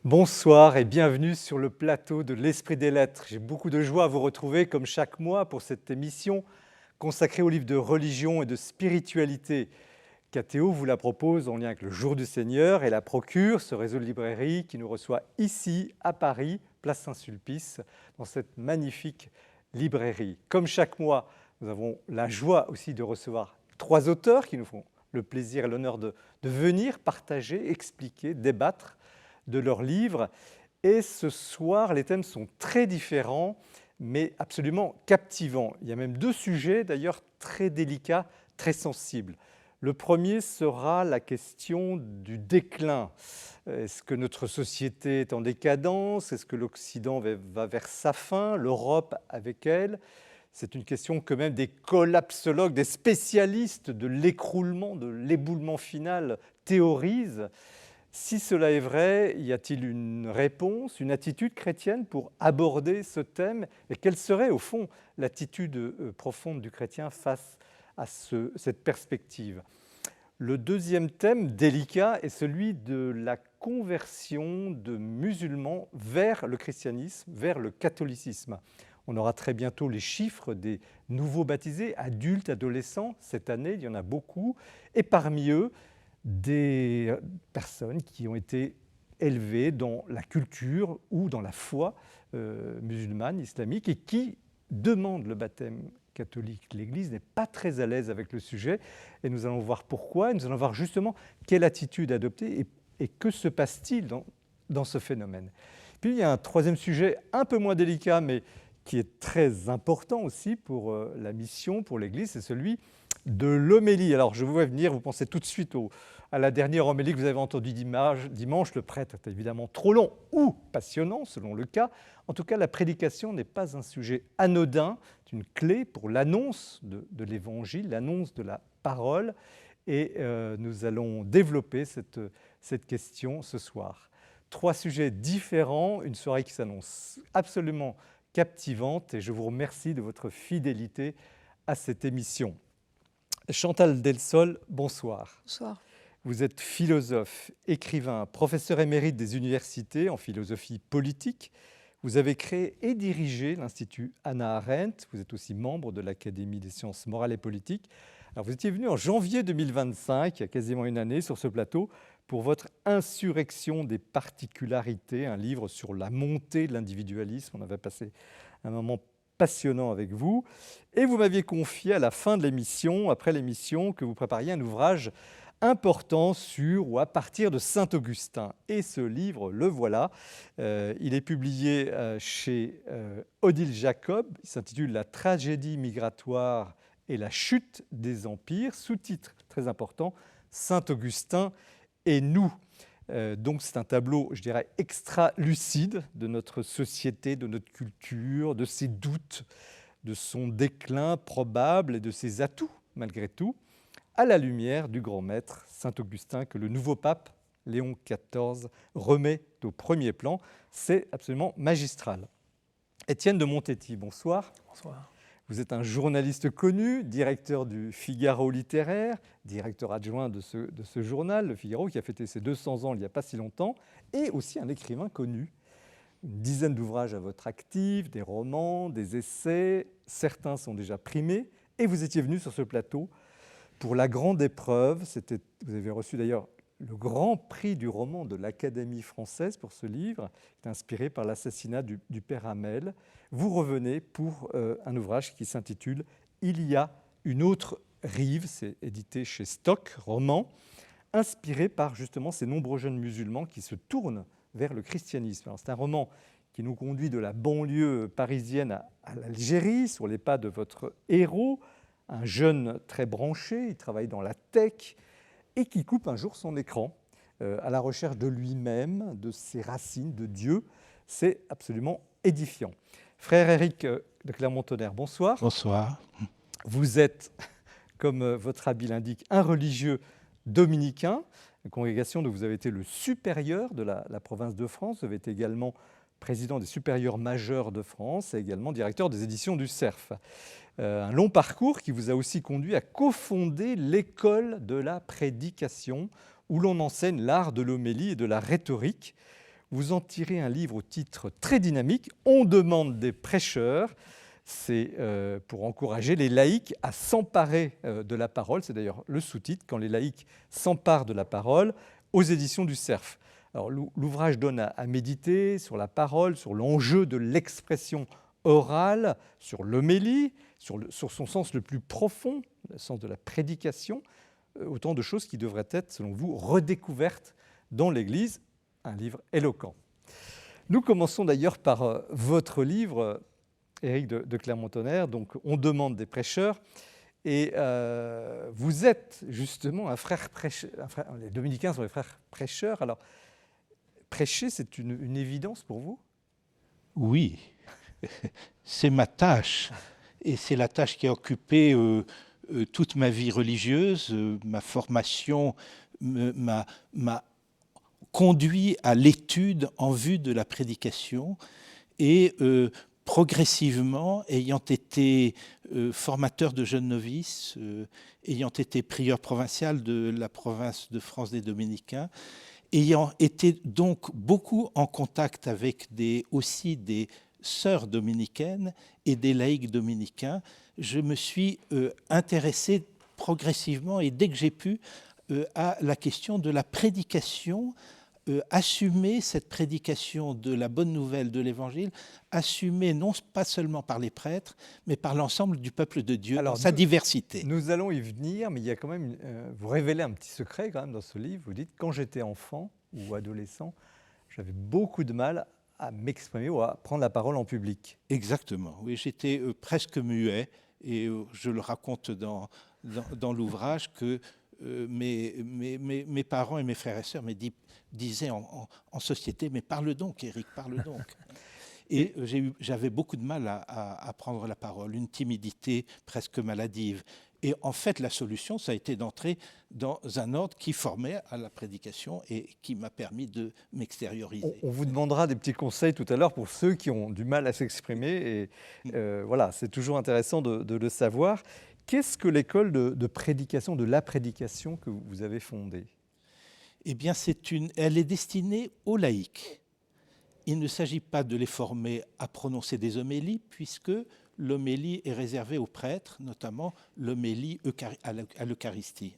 Bonsoir et bienvenue sur le plateau de l'Esprit des Lettres. J'ai beaucoup de joie à vous retrouver comme chaque mois pour cette émission consacrée aux livres de religion et de spiritualité. KTO vous la propose en lien avec le Jour du Seigneur et la procure, ce réseau de librairies qui nous reçoit ici à Paris, place Saint-Sulpice, dans cette magnifique librairie. Comme chaque mois, nous avons la joie aussi de recevoir 3 auteurs qui nous font le plaisir et l'honneur de venir partager, expliquer, débattre de leurs livres. Et ce soir, les thèmes sont très différents, mais absolument captivants. Il y a même 2 sujets, d'ailleurs, très délicats, très sensibles. Le premier sera la question du déclin. Est-ce que notre société est en décadence? Est-ce que l'Occident va vers sa fin? L'Europe avec elle? C'est une question que même des collapsologues, des spécialistes de l'écroulement, de l'éboulement final théorisent. Si cela est vrai, y a-t-il une réponse, une attitude chrétienne pour aborder ce thème? Et quelle serait, au fond, l'attitude profonde du chrétien face à cette perspective? Le deuxième thème délicat est celui de la conversion de musulmans vers le christianisme, vers le catholicisme. On aura très bientôt les chiffres des nouveaux baptisés, adultes, adolescents. Cette année, il y en a beaucoup. Et parmi eux, des personnes qui ont été élevées dans la culture ou dans la foi musulmane, islamique, et qui demandent le baptême catholique. L'Église n'est pas très à l'aise avec le sujet, et nous allons voir pourquoi, et nous allons voir justement quelle attitude adopter, et que se passe-t-il dans ce phénomène. Puis il y a un troisième sujet un peu moins délicat, mais qui est très important aussi pour la mission, pour l'Église, c'est celui de l'homélie. Alors je vous vois venir, vous pensez tout de suite à la dernière homélie que vous avez entendue dimanche. Le prêtre est évidemment trop long ou passionnant, selon le cas. En tout cas, la prédication n'est pas un sujet anodin, c'est une clé pour l'annonce de l'Évangile, l'annonce de la parole. Et nous allons développer cette question ce soir. 3 sujets différents, une soirée qui s'annonce absolument captivante, et je vous remercie de votre fidélité à cette émission. Chantal Delsol, bonsoir. Bonsoir. Vous êtes philosophe, écrivain, professeur émérite des universités en philosophie politique. Vous avez créé et dirigé l'Institut Hannah Arendt. Vous êtes aussi membre de l'Académie des sciences morales et politiques. Alors, vous étiez venu en janvier 2025, il y a quasiment une année, sur ce plateau, pour votre Insurrection des particularités, un livre sur la montée de l'individualisme. On avait passé un moment passionnant avec vous. Et vous m'aviez confié à la fin de l'émission, après l'émission, que vous prépariez un ouvrage important sur ou à partir de Saint-Augustin. Et ce livre, le voilà. Il est publié chez Odile Jacob. Il s'intitule « La tragédie migratoire et la chute des empires », sous-titre très important, « Saint-Augustin et nous ». Donc c'est un tableau, je dirais, extra-lucide de notre société, de notre culture, de ses doutes, de son déclin probable et de ses atouts, malgré tout, à la lumière du grand maître Saint-Augustin que le nouveau pape, Léon XIV, remet au premier plan. C'est absolument magistral. Étienne de Montetti, bonsoir. Bonsoir. Vous êtes un journaliste connu, directeur du Figaro littéraire, directeur adjoint de ce journal, le Figaro, qui a fêté ses 200 ans il n'y a pas si longtemps, et aussi un écrivain connu. Une dizaine d'ouvrages à votre actif, des romans, des essais, certains sont déjà primés, et vous étiez venu sur ce plateau pour la grande épreuve. Vous avez reçu d'ailleurs le grand prix du roman de l'Académie française pour ce livre, qui est inspiré par l'assassinat du père Hamel. Vous revenez pour un ouvrage qui s'intitule « Il y a une autre rive », c'est édité chez Stock, roman, inspiré par justement ces nombreux jeunes musulmans qui se tournent vers le christianisme. Alors, c'est un roman qui nous conduit de la banlieue parisienne à l'Algérie, sur les pas de votre héros, un jeune très branché, il travaille dans la tech, et qui coupe un jour son écran à la recherche de lui-même, de ses racines, de Dieu. C'est absolument édifiant. Frère Éric de Clermont-Tonnerre, bonsoir. Bonsoir. Vous êtes, comme votre habit l'indique, un religieux dominicain, une congrégation dont vous avez été le supérieur de la province de France. Vous avez été également président des supérieurs majeurs de France et également directeur des éditions du Cerf. Un long parcours qui vous a aussi conduit à cofonder l'école de la prédication, où l'on enseigne l'art de l'homélie et de la rhétorique, vous en tirez un livre au titre très dynamique, « On demande des prêcheurs ». C'est pour encourager les laïcs à s'emparer de la parole. C'est d'ailleurs le sous-titre, « Quand les laïcs s'emparent de la parole », aux éditions du Cerf. Alors, l'ouvrage donne à méditer sur la parole, sur l'enjeu de l'expression orale, sur l'homélie, sur son sens le plus profond, le sens de la prédication, autant de choses qui devraient être, selon vous, redécouvertes dans l'Église. Un livre éloquent. Nous commençons d'ailleurs par votre livre, Éric de Clermont-Tonnerre, donc « On demande des prêcheurs ». Et vous êtes justement un frère prêcheur. Les dominicains sont les frères prêcheurs. Alors, prêcher, c'est une évidence pour vous? Oui, c'est ma tâche. Et c'est la tâche qui a occupé toute ma vie religieuse. Ma formation m'a conduit à l'étude en vue de la prédication. Et progressivement, ayant été formateur de jeunes novices, ayant été prieur provincial de la province de France des Dominicains, ayant été donc beaucoup en contact avec aussi des sœurs dominicaines et des laïcs dominicains, je me suis intéressé progressivement et dès que j'ai pu à la question de la prédication, assumer cette prédication de la bonne nouvelle de l'Évangile, assumée non pas seulement par les prêtres, mais par l'ensemble du peuple de Dieu, dans sa diversité. Nous allons y venir, mais il y a quand même, vous révélez un petit secret quand même dans ce livre. Vous dites, quand j'étais enfant ou adolescent, j'avais beaucoup de mal à m'exprimer ou à prendre la parole en public. Exactement, oui, j'étais presque muet, et je le raconte dans l'ouvrage que mes parents et mes frères et sœurs me disaient en société, mais parle donc, Éric, parle donc. Et j'avais beaucoup de mal à prendre la parole, une timidité presque maladive. Et en fait, la solution, ça a été d'entrer dans un ordre qui formait à la prédication et qui m'a permis de m'extérioriser. On vous demandera des petits conseils tout à l'heure pour ceux qui ont du mal à s'exprimer. Et voilà, c'est toujours intéressant de le savoir. Qu'est-ce que l'école de prédication, de la prédication que vous avez fondée? Eh bien, elle est destinée aux laïcs. Il ne s'agit pas de les former à prononcer des homélies, puisque l'homélie est réservée aux prêtres, notamment l'homélie à l'Eucharistie.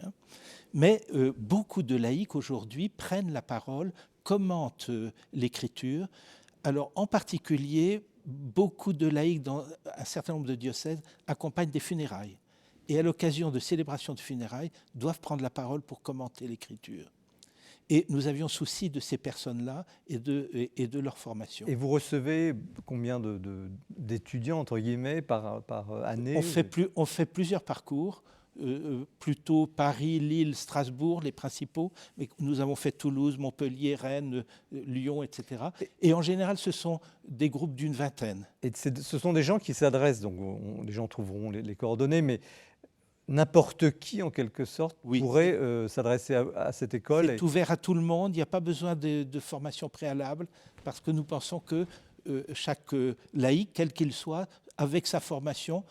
Mais beaucoup de laïcs aujourd'hui prennent la parole, commentent l'Écriture. Alors, en particulier, beaucoup de laïcs dans un certain nombre de diocèses accompagnent des funérailles. Et à l'occasion de célébrations de funérailles, doivent prendre la parole pour commenter l'Écriture. Et nous avions souci de ces personnes-là et de leur formation. Et vous recevez combien d'étudiants, entre guillemets, par année? On fait plusieurs parcours, plutôt Paris, Lille, Strasbourg, les principaux, mais nous avons fait Toulouse, Montpellier, Rennes, Lyon, etc. Et en général, ce sont des groupes d'une vingtaine. Et ce sont des gens qui s'adressent, donc les gens trouveront les coordonnées, mais n'importe qui, en quelque sorte, pourrait s'adresser à cette école. C'est ouvert à tout le monde, il n'y a pas besoin de formation préalable, parce que nous pensons que chaque laïc, quel qu'il soit, avec sa formation,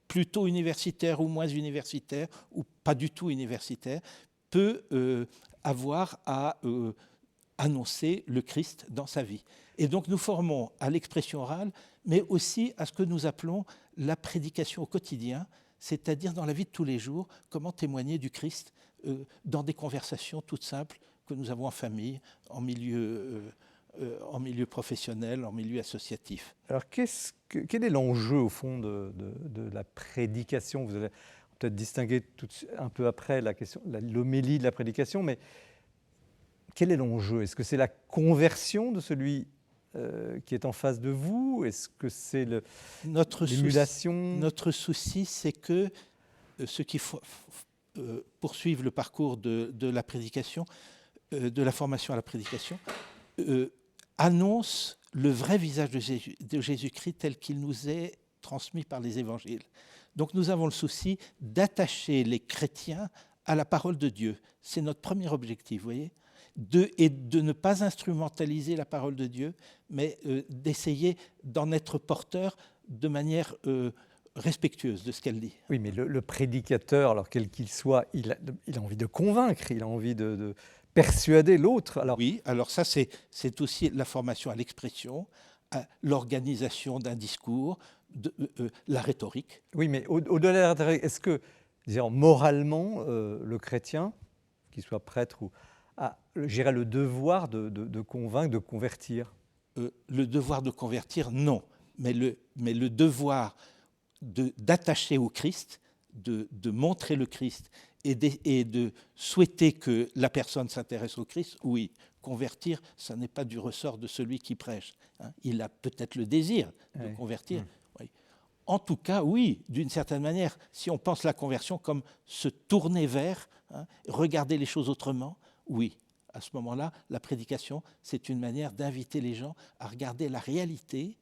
plutôt universitaire ou moins universitaire, ou pas du tout universitaire, peut avoir à annoncer le Christ dans sa vie. Et donc nous formons à l'expression orale, mais aussi à ce que nous appelons la prédication au quotidien, c'est-à-dire dans la vie de tous les jours, comment témoigner du Christ dans des conversations toutes simples que nous avons en famille, en milieu professionnel, en milieu associatif. Alors quel est l'enjeu au fond de la prédication? Vous allez peut-être distinguer un peu après la question, l'homélie de la prédication, mais quel est l'enjeu? Est-ce que c'est la conversion de celui qui est en face de vous? Est-ce que c'est l'émulation? Notre souci, c'est que ceux qui poursuivent le parcours de la prédication, de la formation à la prédication, annoncent le vrai visage de Jésus-Christ tel qu'il nous est transmis par les évangiles. Donc nous avons le souci d'attacher les chrétiens à la parole de Dieu. C'est notre premier objectif, vous voyez, et de ne pas instrumentaliser la parole de Dieu, mais d'essayer d'en être porteur de manière respectueuse de ce qu'elle dit. Oui, mais le prédicateur, alors quel qu'il soit, il a envie de convaincre, il a envie de persuader l'autre. Alors, oui, alors ça, c'est aussi la formation à l'expression, à l'organisation d'un discours, la rhétorique. oui, mais au-delà de la rhétorique, est-ce que, disons, moralement, le chrétien, qu'il soit prêtre ou a, je dirais, le devoir de convaincre, de convertir? Le devoir de convertir, non, mais le devoir d'attacher au Christ, de montrer le Christ et de souhaiter que la personne s'intéresse au Christ, oui. Convertir, ça n'est pas du ressort de celui qui prêche. Hein. Il a peut-être le désir de convertir. Oui. En tout cas, oui, d'une certaine manière, si on pense la conversion comme se tourner vers, regarder les choses autrement, oui. À ce moment-là, la prédication, c'est une manière d'inviter les gens à regarder la réalité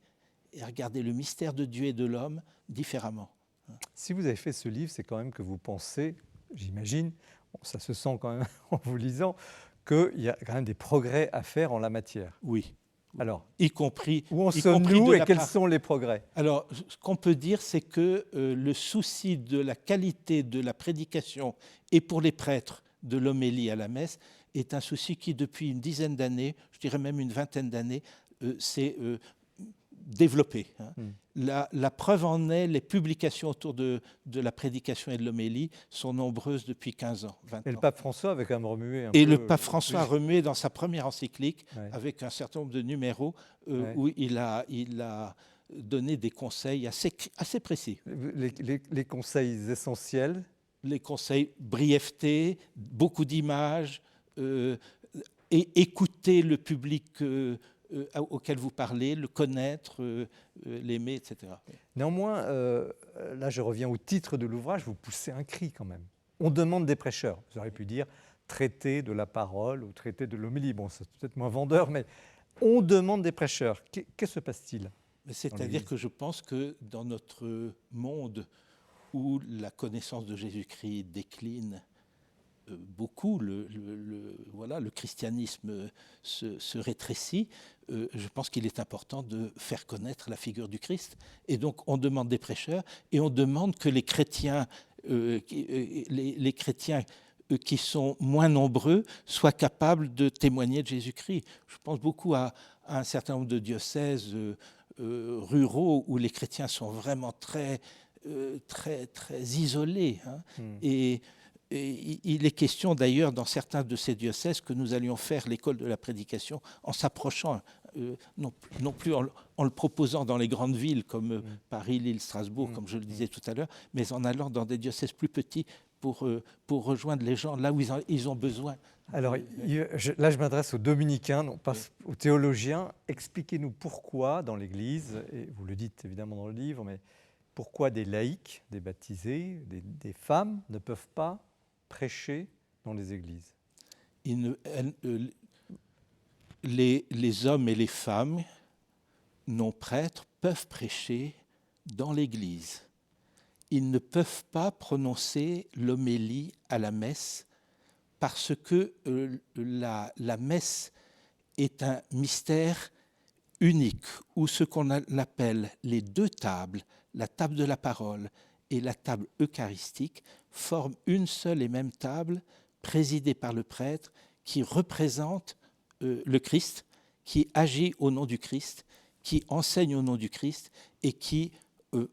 et à regarder le mystère de Dieu et de l'homme différemment. Si vous avez fait ce livre, c'est quand même que vous pensez, j'imagine, ça se sent quand même en vous lisant, qu'il y a quand même des progrès à faire en la matière. Oui. Alors, y compris où en sommes-nous et quels sont les progrès? Alors, ce qu'on peut dire, c'est que le souci de la qualité de la prédication et pour les prêtres de l'homélie à la messe est un souci qui, depuis une dizaine d'années, je dirais même une vingtaine d'années, s'est développé. La preuve en est, les publications autour de la prédication et de l'homélie sont nombreuses depuis 15 ans, 20 ans. Et le pape François avait quand même remué un peu. Et le pape François a remué dans sa première encyclique, ouais. avec un certain nombre de numéros, Ouais. où il a donné des conseils assez précis. Les conseils essentiels? Les conseils, brièveté, beaucoup d'images, et écouter le public auquel vous parlez, le connaître, l'aimer, etc. Néanmoins, là je reviens au titre de l'ouvrage, vous poussez un cri quand même. On demande des prêcheurs. Vous auriez pu dire traité de la parole ou traité de l'homélie. Bon, c'est peut-être moins vendeur, mais on demande des prêcheurs. Que se passe-t-il? C'est-à-dire que je pense que dans notre monde où la connaissance de Jésus-Christ décline beaucoup, le christianisme se rétrécit, je pense qu'il est important de faire connaître la figure du Christ. Et donc on demande des prêcheurs et on demande que les chrétiens qui sont moins nombreux soient capables de témoigner de Jésus-Christ. Je pense beaucoup à un certain nombre de diocèses ruraux où les chrétiens sont vraiment très isolés. Et il est question d'ailleurs dans certains de ces diocèses que nous allions faire l'école de la prédication en s'approchant, non plus en le proposant dans les grandes villes comme Paris, Lille, Strasbourg, comme je le disais tout à l'heure, mais en allant dans des diocèses plus petits pour rejoindre les gens là où ils ont besoin. Alors là, je m'adresse aux dominicains, non pas aux théologiens. Expliquez-nous pourquoi dans l'Église, et vous le dites évidemment dans le livre, mais pourquoi des laïcs, des baptisés, des femmes ne peuvent pas prêcher dans les églises? Les hommes et les femmes non prêtres peuvent prêcher dans l'Église. Ils ne peuvent pas prononcer l'homélie à la messe parce que la messe est un mystère unique où ce qu'on appelle les deux tables, la table de la parole et la table eucharistique, forment une seule et même table présidée par le prêtre qui représente le Christ, qui agit au nom du Christ, qui enseigne au nom du Christ et qui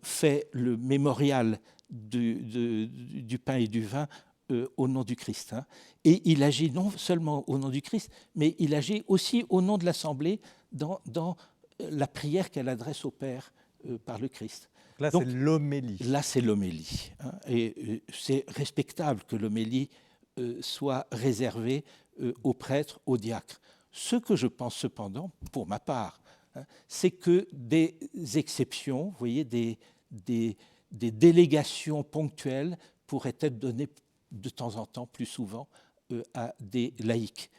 fait le mémorial du pain et du vin au nom du Christ. Et il agit non seulement au nom du Christ, mais il agit aussi au nom de l'Assemblée dans la prière qu'elle adresse au Père par le Christ. Là, c'est l'homélie. Là, c'est l'homélie. Et c'est respectable que l'homélie soit réservée aux prêtres, aux diacres. Ce que je pense cependant, pour ma part, c'est que des exceptions, vous voyez, des délégations ponctuelles pourraient être données de temps en temps, plus souvent, à des laïcs.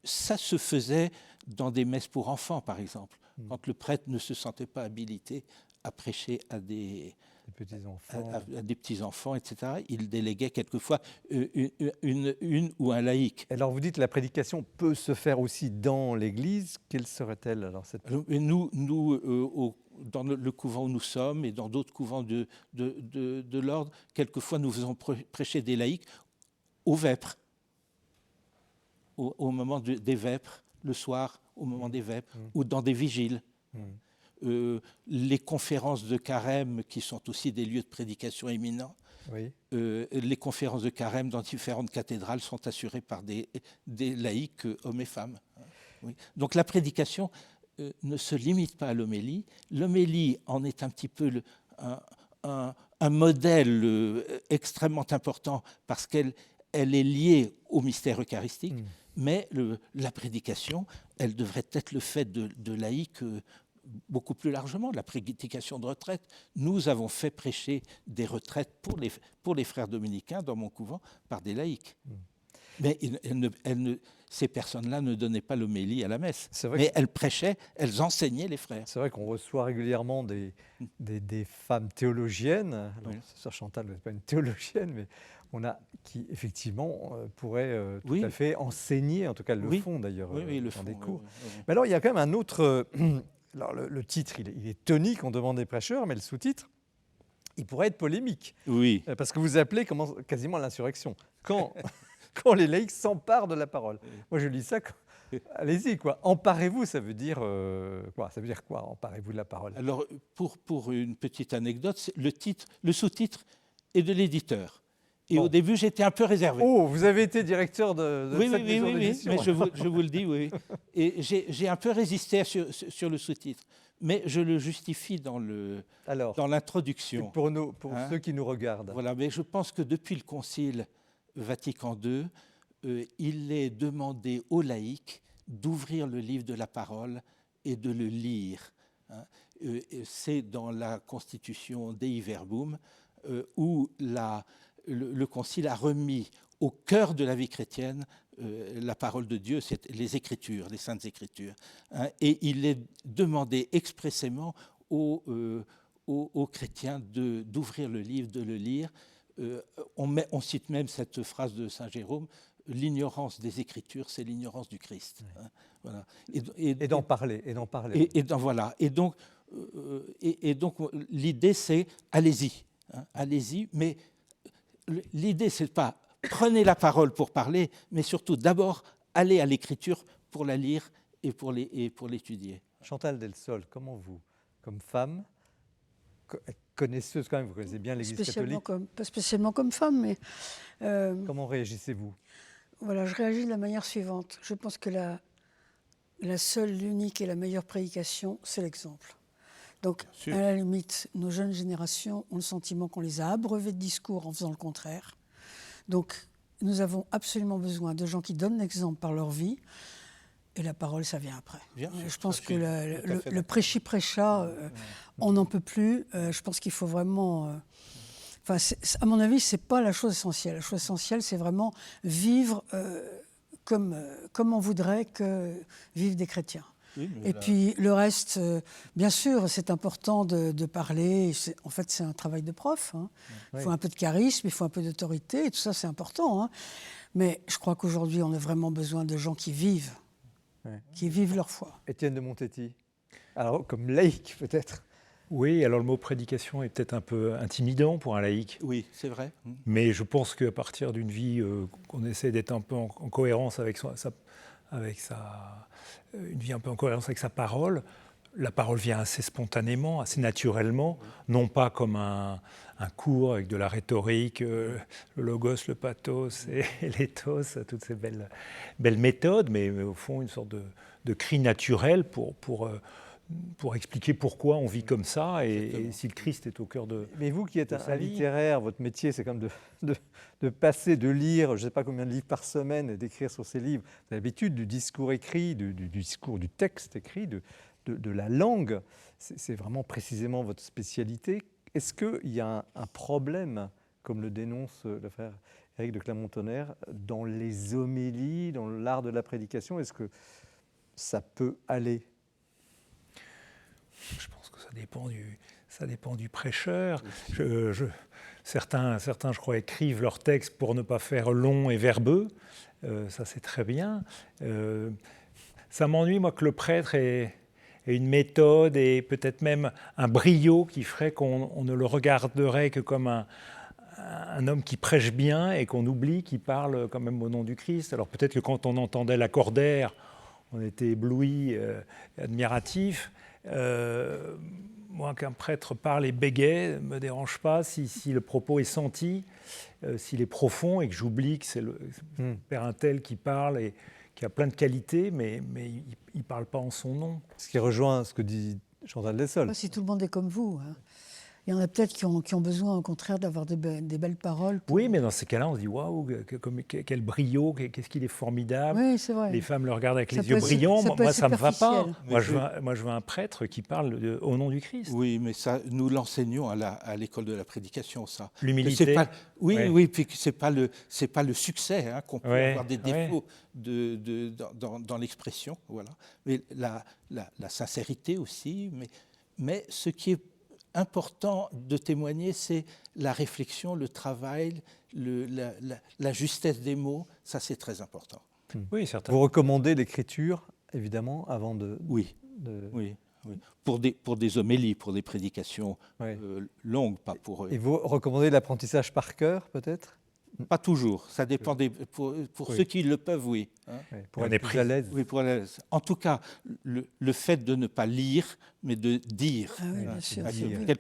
Ça se faisait dans des messes pour enfants, par exemple, quand le prêtre ne se sentait pas habilité à prêcher à des petits-enfants, etc. Il déléguait quelquefois une ou un laïc. Alors vous dites que la prédication peut se faire aussi dans l'Église. Quelle serait-elle alors cette... Nous dans le couvent où nous sommes et dans d'autres couvents de l'ordre, quelquefois nous faisons prêcher des laïcs aux vêpres. au moment des vêpres, le soir, au moment des vêpres, ou dans des vigiles. Les conférences de carême, qui sont aussi des lieux de prédication éminents, Oui. les conférences de carême dans différentes cathédrales sont assurées par des laïcs, hommes et femmes. Oui. Donc la prédication ne se limite pas à l'homélie. L'homélie en est un petit peu un modèle extrêmement important parce qu'elle est liée au mystère eucharistique, mais la prédication, elle devrait être le fait de laïcs beaucoup plus largement, la prédication de retraite. Nous avons fait prêcher des retraites pour les frères dominicains dans mon couvent par des laïcs. Mais ces personnes-là ne donnaient pas l'homélie à la messe. Mais elles prêchaient, elles enseignaient les frères. C'est vrai qu'on reçoit régulièrement des femmes théologiennes. Alors, Sœur Chantal n'est pas une théologienne, mais qui effectivement pourraient tout à fait enseigner, en tout cas le font d'ailleurs dans des cours. Mais alors il y a quand même un autre... Alors, le titre, il est tonique, on demande des prêcheurs, mais le sous-titre, il pourrait être polémique. Oui. Parce que vous appelez quasiment l'insurrection. Quand les laïcs s'emparent de la parole. Moi, je lis ça, allez-y, quoi. Emparez-vous, ça veut dire quoi? Ça veut dire quoi, emparez-vous de la parole? Alors, pour une petite anecdote, le sous-titre est de l'éditeur. Et au début, j'étais un peu réservé. Oh, vous avez été directeur de cette maison d'édition. Oui, mais je vous le dis, oui. Et j'ai un peu résisté sur le sous-titre. Mais je le justifie dans l'introduction. Pour ceux qui nous regardent. Voilà, mais je pense que depuis le Concile Vatican II, il est demandé aux laïcs d'ouvrir le livre de la parole et de le lire. C'est dans la Constitution Dei Verbum où le Concile a remis au cœur de la vie chrétienne la parole de Dieu, c'est les Écritures, les Saintes Écritures. Et il est demandé expressément aux chrétiens d'ouvrir le livre, de le lire. On cite même cette phrase de Saint Jérôme, l'ignorance des Écritures, c'est l'ignorance du Christ. Voilà. Et d'en parler. Voilà. Et donc l'idée, c'est allez-y. Allez-y, mais l'idée, c'est pas prenez la parole pour parler, mais surtout d'abord allez à l'Écriture pour la lire et pour l'étudier. Chantal Delsol, comment vous, comme femme, connaisseuse quand même, vous connaissez bien l'Église catholique. Pas spécialement comme femme, mais... comment réagissez-vous? Voilà, je réagis de la manière suivante. Je pense que la seule, l'unique et la meilleure prédication, c'est l'exemple. Donc, à la limite, nos jeunes générations ont le sentiment qu'on les a abreuvées de discours en faisant le contraire. Donc, nous avons absolument besoin de gens qui donnent l'exemple par leur vie, et la parole, ça vient après. Je pense que le prêchi-prêcha, on n'en peut plus. Je pense qu'il faut vraiment... à mon avis, ce n'est pas la chose essentielle. La chose essentielle, c'est vraiment vivre comme on voudrait que vivent des chrétiens. Oui, et puis le reste, bien sûr, c'est important de parler. En fait, c'est un travail de prof. Il faut un peu de charisme, il faut un peu d'autorité, et tout ça, c'est important. Mais je crois qu'aujourd'hui, on a vraiment besoin de gens qui vivent leur foi. Étienne de Montetti, alors comme laïc peut-être. Oui, alors le mot prédication est peut-être un peu intimidant pour un laïc. Oui, c'est vrai. Mais je pense qu'à partir d'une vie qu'on essaie d'être un peu en cohérence avec une vie un peu en cohérence avec sa parole, la parole vient assez spontanément, assez naturellement, non pas comme un cours avec de la rhétorique, le logos, le pathos et l'éthos, toutes ces belles méthodes, mais au fond une sorte de cri naturel pour expliquer pourquoi on vit comme ça et si le Christ est au cœur de... Mais vous qui êtes un littéraire, votre métier c'est comme de passer, de lire, je ne sais pas combien de livres par semaine et d'écrire sur ces livres. Vous avez l'habitude du discours écrit, du texte écrit, de la langue. C'est vraiment précisément votre spécialité. Est-ce qu'il y a un problème, comme le dénonce le frère Éric de Clermont-Tonnerre, dans les homélies, dans l'art de la prédication? Est-ce que ça peut aller? Je pense que ça dépend du prêcheur. Certains, je crois, écrivent leurs textes pour ne pas faire long et verbeux. Ça, c'est très bien. Ça m'ennuie, moi, que le prêtre ait une méthode et peut-être même un brio qui ferait qu'on ne le regarderait que comme un homme qui prêche bien et qu'on oublie qu'il parle quand même au nom du Christ. Alors peut-être que quand on entendait l'accordaire, on était ébloui, admiratif. Moi, qu'un prêtre parle et bégaye, ne me dérange pas si le propos est senti, s'il est profond et que j'oublie que c'est le père un tel qui parle et qui a plein de qualités, mais il ne parle pas en son nom. Ce qui rejoint ce que dit Chantal Delsol. Si tout le monde est comme vous, hein. Il y en a peut-être qui ont besoin, au contraire, d'avoir des belles paroles. Oui, mais dans ces cas-là, on se dit waouh, quel brio, qu'est-ce qu'il est formidable. Oui, c'est vrai. Les femmes le regardent avec Ça les yeux brillants. Moi, ça ne me va pas. superficiel. Moi, je veux un prêtre qui parle au nom du Christ. Oui, mais ça, nous l'enseignons à l'école de la prédication, ça. L'humilité. Oui, puis que c'est pas le succès, hein, qu'on peut avoir des défauts dans l'expression, voilà. Mais la sincérité aussi. Mais ce qui est important de témoigner, c'est la réflexion, le travail, la justesse des mots. Ça, c'est très important. Oui, certainement. Vous recommandez l'écriture, évidemment, avant de... Oui. Pour des homélies, pour des prédications longues, pas pour... Et vous recommandez l'apprentissage par cœur, peut-être ? Pas toujours. Ça dépend pour ceux qui le peuvent, oui. Hein. Pour être plus à l'aise. Oui, en tout cas, le fait de ne pas lire, mais de dire. Ah oui, bien sûr.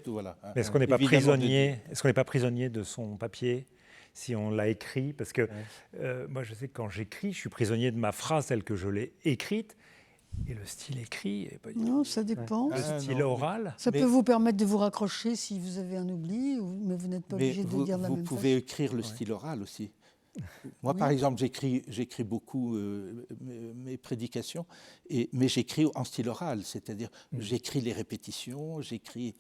Voilà, hein. Mais est-ce qu'on n'est pas prisonnier ? Est-ce qu'on n'est pas prisonnier de son papier si on l'a écrit ? Parce que moi, je sais que quand j'écris, je suis prisonnier de ma phrase telle que je l'ai écrite. Et le style écrit est pas du tout. Non, ça dépend. Le style oral. Ça peut vous permettre de vous raccrocher si vous avez un oubli, mais vous n'êtes pas obligé de le dire de la même façon. Vous pouvez écrire le style oral aussi. Moi, par exemple, j'écris beaucoup mes prédications, mais j'écris en style oral, c'est-à-dire j'écris les répétitions, j'écris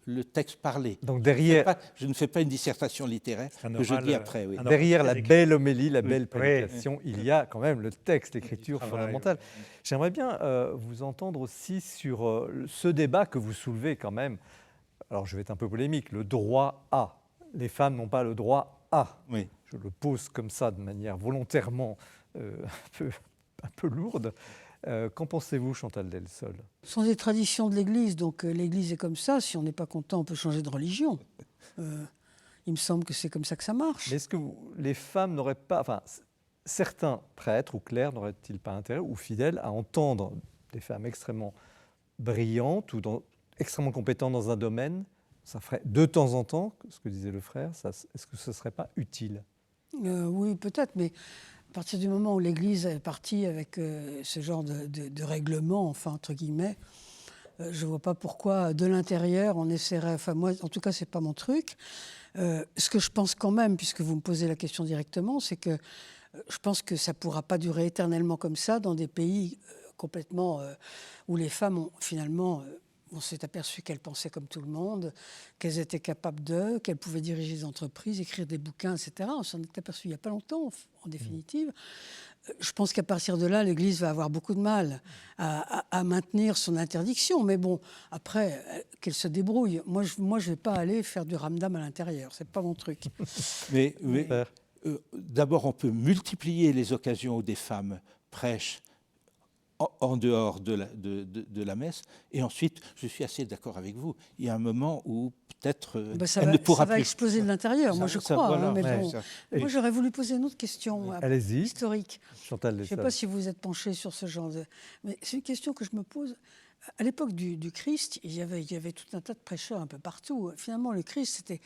le texte parlé. Donc derrière, je ne fais pas une dissertation littéraire que je dis après. Oui. Derrière la belle homélie, la belle prédication, il y a quand même le texte, l'écriture fondamentale. J'aimerais bien vous entendre aussi sur ce débat que vous soulevez quand même. Alors je vais être un peu polémique, le droit à. Les femmes n'ont pas le droit à. Oui. Je le pose comme ça de manière volontairement un peu lourde. Qu'en pensez-vous, Chantal Delsol ? Ce sont des traditions de l'Église, donc l'Église est comme ça. Si on n'est pas content, on peut changer de religion. Il me semble que c'est comme ça que ça marche. Mais est-ce que les femmes n'auraient pas... Enfin, certains prêtres ou clercs n'auraient-ils pas intérêt, ou fidèles, à entendre des femmes extrêmement brillantes ou extrêmement compétentes dans un domaine ? Ça ferait de temps en temps, ce que disait le frère, est-ce que ce ne serait pas utile ? Oui, peut-être, mais à partir du moment où l'Église est partie avec ce genre de règlement, enfin, entre guillemets, je ne vois pas pourquoi, de l'intérieur, on essaierait... Enfin, moi, en tout cas, ce n'est pas mon truc. Ce que je pense quand même, puisque vous me posez la question directement, c'est que je pense que ça ne pourra pas durer éternellement comme ça dans des pays complètement... où les femmes ont finalement... on s'est aperçu qu'elles pensaient comme tout le monde, qu'elles étaient capables qu'elles pouvaient diriger des entreprises, écrire des bouquins, etc. On s'en est aperçu il n'y a pas longtemps, en définitive. Je pense qu'à partir de là, l'Église va avoir beaucoup de mal à maintenir son interdiction. Mais bon, après, qu'elle se débrouille. Moi, je ne vais pas aller faire du ramdam à l'intérieur. Ce n'est pas mon truc. Mais d'abord, on peut multiplier les occasions où des femmes prêchent en dehors de la messe. Et ensuite, je suis assez d'accord avec vous. Il y a un moment où peut-être elle ne pourra plus. Ça va exploser de l'intérieur, moi je crois. Voilà, mais bon, moi j'aurais voulu poser une autre question historique. Chantal, je ne sais pas si vous êtes penché sur ce genre de... Mais c'est une question que je me pose. À l'époque du Christ, il y avait tout un tas de prêcheurs un peu partout. Finalement, le Christ, n'était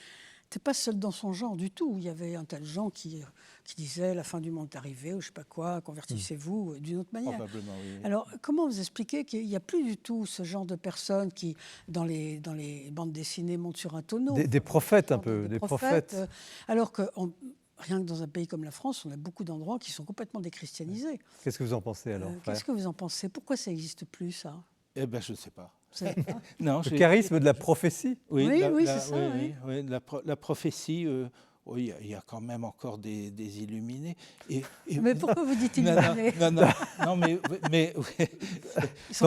pas seul dans son genre du tout. Il y avait un tas de gens qui disaient la fin du monde est arrivée, ou je ne sais pas quoi, convertissez-vous d'une autre manière. Probablement, oui. Alors, comment vous expliquez qu'il n'y a plus du tout ce genre de personnes qui, dans les bandes dessinées, montent sur un tonneau Des prophètes un peu, des prophètes. Alors que, rien que dans un pays comme la France, on a beaucoup d'endroits qui sont complètement déchristianisés. Qu'est-ce que vous en pensez alors, frère ? Qu'est-ce que vous en pensez ? Pourquoi ça n'existe plus, ça ? Eh bien, je ne sais pas. Non, le charisme de la prophétie. Oui, c'est ça. Oui, la prophétie, il y a quand même encore des illuminés. Mais pourquoi vous dites illuminés ? Non, mais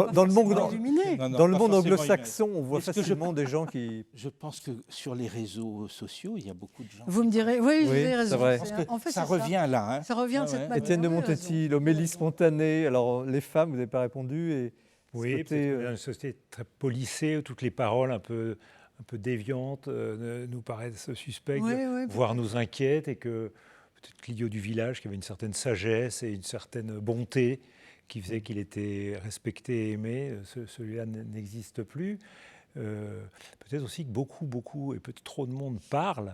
dans le monde anglo-saxon, on voit facilement des gens qui... Je pense que sur les réseaux sociaux, il y a beaucoup de gens... Vous me direz, oui, vous avez raison. C'est vrai. En fait, ça revient là. Hein. Ça revient de cette manière. Étienne de Montetti, l'homélie spontanée. Alors, les femmes, vous n'avez pas répondu. Oui, dans une société très policée, où toutes les paroles un peu un peu déviantes nous paraissent suspectes, Oui, voire nous inquiètent, et que peut-être Clio du village, qui avait une certaine sagesse et une certaine bonté, qui faisait qu'il était respecté et aimé, celui-là n'existe plus. Peut-être aussi que beaucoup, et peut-être trop de monde parle,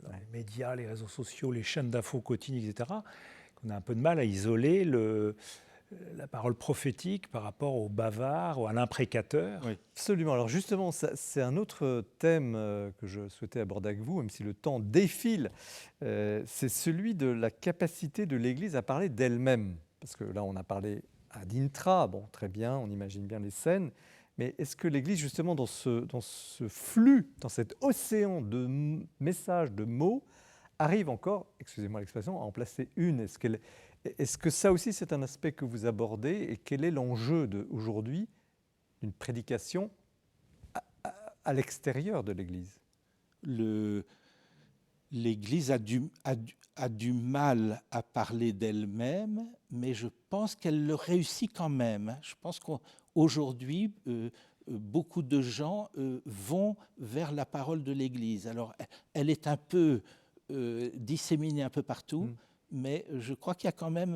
dans les médias, les réseaux sociaux, les chaînes d'infos quotidiennes, etc., qu'on a un peu de mal à isoler la parole prophétique par rapport au bavard ou à l'imprécateur. Oui, absolument. Alors justement, c'est un autre thème que je souhaitais aborder avec vous, même si le temps défile. C'est celui de la capacité de l'Église à parler d'elle-même. Parce que là, on a parlé ad intra, bon, très bien, on imagine bien les scènes. Mais est-ce que l'Église, justement, dans ce flux, dans cet océan de messages, de mots, arrive encore, excusez-moi l'expression, à en placer une? Est-ce que ça aussi, c'est un aspect que vous abordez? Et quel est l'enjeu aujourd'hui d'une prédication à l'extérieur de l'Église? L'Église a du mal à parler d'elle-même, mais je pense qu'elle le réussit quand même. Je pense qu'aujourd'hui, beaucoup de gens vont vers la parole de l'Église. Alors, elle est un peu disséminée un peu partout, mais je crois qu'il y a quand même,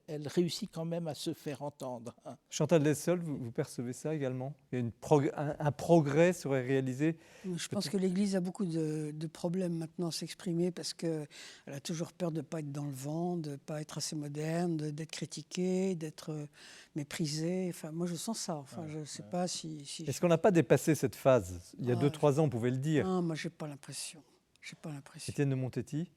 elle réussit quand même à se faire entendre. Chantal Dessol, vous percevez ça également? Il y a un progrès serait réalisé? Je pense que l'Église a beaucoup de problèmes maintenant à s'exprimer parce qu'elle a toujours peur de ne pas être dans le vent, de ne pas être assez moderne, d'être critiquée, d'être méprisée. Enfin, moi, je sens ça. Enfin, je ne sais pas si Est-ce qu'on n'a pas dépassé cette phase? Il y a 2-3 ans, on pouvait le dire. Non, moi, je n'ai pas l'impression. Étienne de Montetti?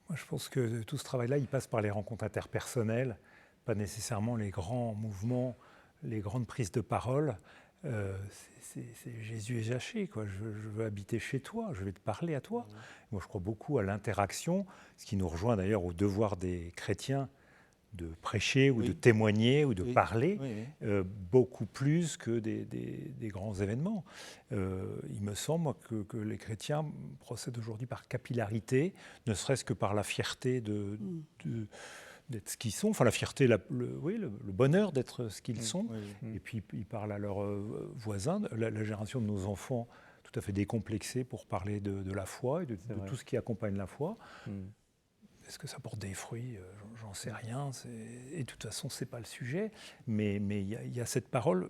Moi, je pense que tout ce travail-là, il passe par les rencontres interpersonnelles, pas nécessairement les grands mouvements, les grandes prises de parole. C'est Jésus et Jachée, quoi. Je veux habiter chez toi, je vais te parler à toi. Moi, je crois beaucoup à l'interaction, ce qui nous rejoint d'ailleurs au devoir des chrétiens de prêcher ou de témoigner ou de parler, beaucoup plus que des grands événements. Il me semble moi, que les chrétiens procèdent aujourd'hui par capillarité, ne serait-ce que par la fierté d'être ce qu'ils sont, enfin la fierté, le bonheur d'être ce qu'ils sont. Et puis ils parlent à leurs voisins, la génération de nos enfants tout à fait décomplexée pour parler de la foi et de tout ce qui accompagne la foi. Est-ce que ça porte des fruits? J'en sais rien. Et de toute façon, ce n'est pas le sujet. Mais il y a cette parole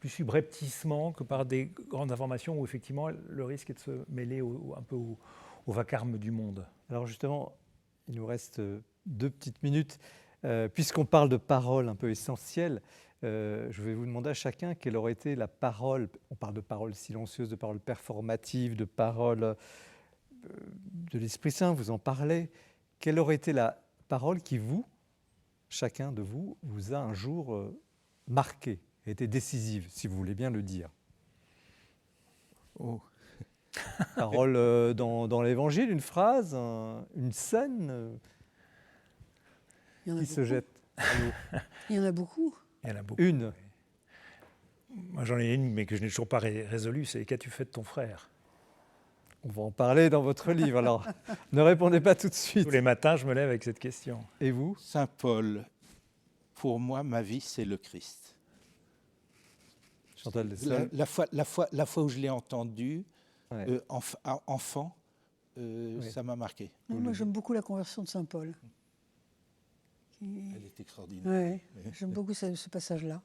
plus subrepticement que par des grandes informations où effectivement le risque est de se mêler un peu au vacarme du monde. Alors justement, il nous reste 2 petites minutes. Puisqu'on parle de paroles un peu essentielles, je vais vous demander à chacun quelle aurait été la parole. On parle de paroles silencieuses, de paroles performatives, de paroles de l'Esprit Saint, vous en parlez. Quelle aurait été la parole qui chacun de vous, vous a un jour marqué, été décisive, si vous voulez bien le dire? Parole dans l'Évangile, une phrase, une scène qui se jette à l'eau. Il y en a beaucoup. Une. Moi, j'en ai une, mais que je n'ai toujours pas résolue, c'est « Qu'as-tu fait de ton frère ?» On va en parler dans votre livre, alors ne répondez pas tout de suite. Tous les matins, je me lève avec cette question. Et vous? Saint Paul, pour moi, ma vie, c'est le Christ. Chantal Dessol. La fois où je l'ai entendu, enfant, ça m'a marqué. Moi, j'aime beaucoup la conversion de Saint Paul. Elle est extraordinaire. J'aime beaucoup ce passage-là.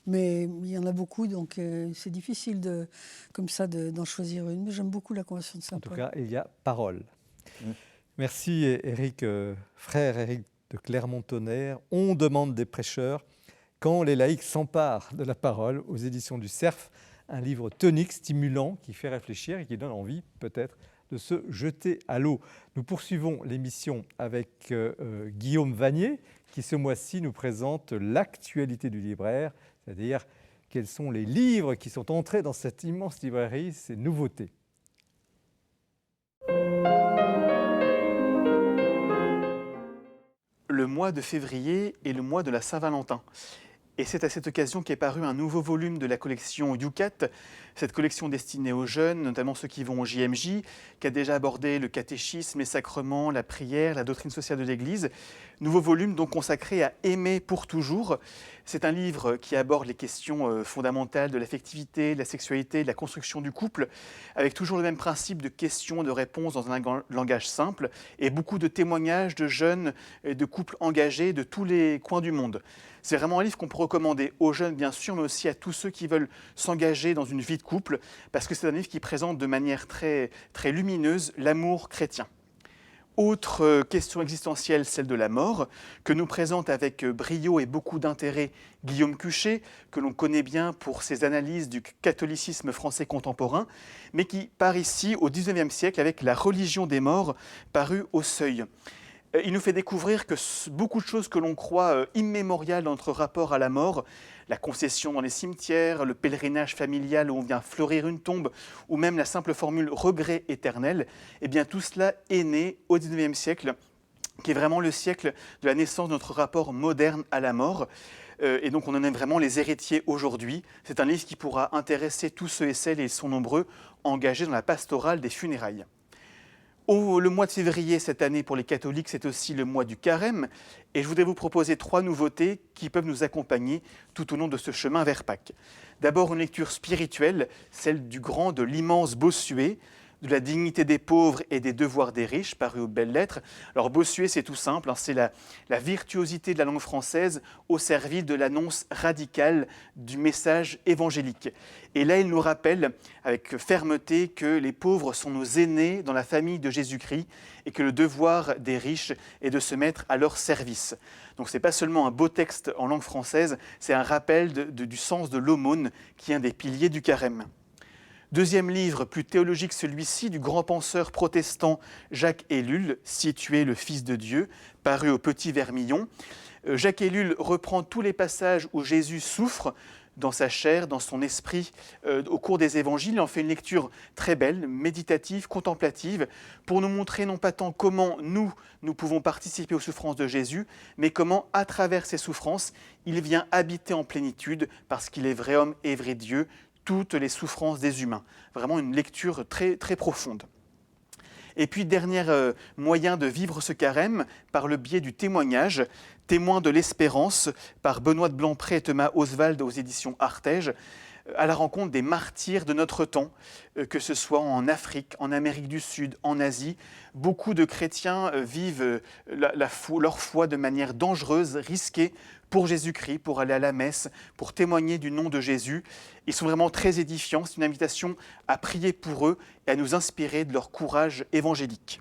Mais il y en a beaucoup, donc c'est difficile d'en choisir une. Mais j'aime beaucoup la conversion de Saint Paul. En tout cas, il y a parole. Merci Éric, frère Éric de Clermont-Tonnerre. On demande des prêcheurs quand les laïcs s'emparent de la parole, aux éditions du Cerf, un livre tonique, stimulant, qui fait réfléchir et qui donne envie peut-être de se jeter à l'eau. Nous poursuivons l'émission avec Guillaume Vanier, qui ce mois-ci nous présente l'actualité du libraire, c'est-à-dire quels sont les livres qui sont entrés dans cette immense librairie, ces nouveautés. Le mois de février est le mois de la Saint-Valentin. Et c'est à cette occasion qu'est paru un nouveau volume de la collection Youcat, cette collection destinée aux jeunes, notamment ceux qui vont au JMJ, qui a déjà abordé le catéchisme, les sacrements, la prière, la doctrine sociale de l'Église. Nouveau volume donc consacré à aimer pour toujours. C'est un livre qui aborde les questions fondamentales de l'affectivité, de la sexualité, de la construction du couple, avec toujours le même principe de questions, de réponses dans un langage simple, et beaucoup de témoignages de jeunes et de couples engagés de tous les coins du monde. C'est vraiment un livre qu'on peut recommander aux jeunes, bien sûr, mais aussi à tous ceux qui veulent s'engager dans une vie de couple, parce que c'est un livre qui présente de manière très, très lumineuse l'amour chrétien. Autre question existentielle, celle de la mort, que nous présente avec brio et beaucoup d'intérêt Guillaume Cuchet, que l'on connaît bien pour ses analyses du catholicisme français contemporain, mais qui part ici au XIXe siècle avec La religion des morts, paru au Seuil. Il nous fait découvrir que beaucoup de choses que l'on croit immémoriales dans notre rapport à la mort, la concession dans les cimetières, le pèlerinage familial où on vient fleurir une tombe, ou même la simple formule « regret éternel », eh bien tout cela est né au XIXe siècle, qui est vraiment le siècle de la naissance de notre rapport moderne à la mort. Et donc on en est vraiment les héritiers aujourd'hui. C'est un livre qui pourra intéresser tous ceux et celles, et ils sont nombreux, engagés dans la pastorale des funérailles. Le mois de février cette année pour les catholiques, c'est aussi le mois du carême. Et je voudrais vous proposer 3 nouveautés qui peuvent nous accompagner tout au long de ce chemin vers Pâques. D'abord, une lecture spirituelle, celle du grand, de l'immense Bossuet, de la dignité des pauvres et des devoirs des riches, paru aux Belles Lettres. Alors Bossuet, c'est tout simple, c'est la virtuosité de la langue française au service de l'annonce radicale du message évangélique. Et là, il nous rappelle avec fermeté que les pauvres sont nos aînés dans la famille de Jésus-Christ et que le devoir des riches est de se mettre à leur service. Donc ce n'est pas seulement un beau texte en langue française, c'est un rappel du sens de l'aumône qui est un des piliers du carême. Deuxième livre, plus théologique celui-ci, du grand penseur protestant Jacques Ellul, « Si tu es le Fils de Dieu », paru au Petit Vermillon. Jacques Ellul reprend tous les passages où Jésus souffre dans sa chair, dans son esprit, au cours des évangiles. Il en fait une lecture très belle, méditative, contemplative, pour nous montrer non pas tant comment nous pouvons participer aux souffrances de Jésus, mais comment, à travers ces souffrances, il vient habiter en plénitude, parce qu'il est vrai homme et vrai Dieu, toutes les souffrances des humains. Vraiment une lecture très, très profonde. Et puis, dernier moyen de vivre ce carême, par le biais du témoignage, Témoin de l'espérance, par Benoît de Blancpré et Thomas Oswald aux éditions Artege, à la rencontre des martyrs de notre temps, que ce soit en Afrique, en Amérique du Sud, en Asie. Beaucoup de chrétiens vivent leur foi de manière dangereuse, risquée, pour Jésus-Christ, pour aller à la messe, pour témoigner du nom de Jésus. Ils sont vraiment très édifiants. C'est une invitation à prier pour eux et à nous inspirer de leur courage évangélique.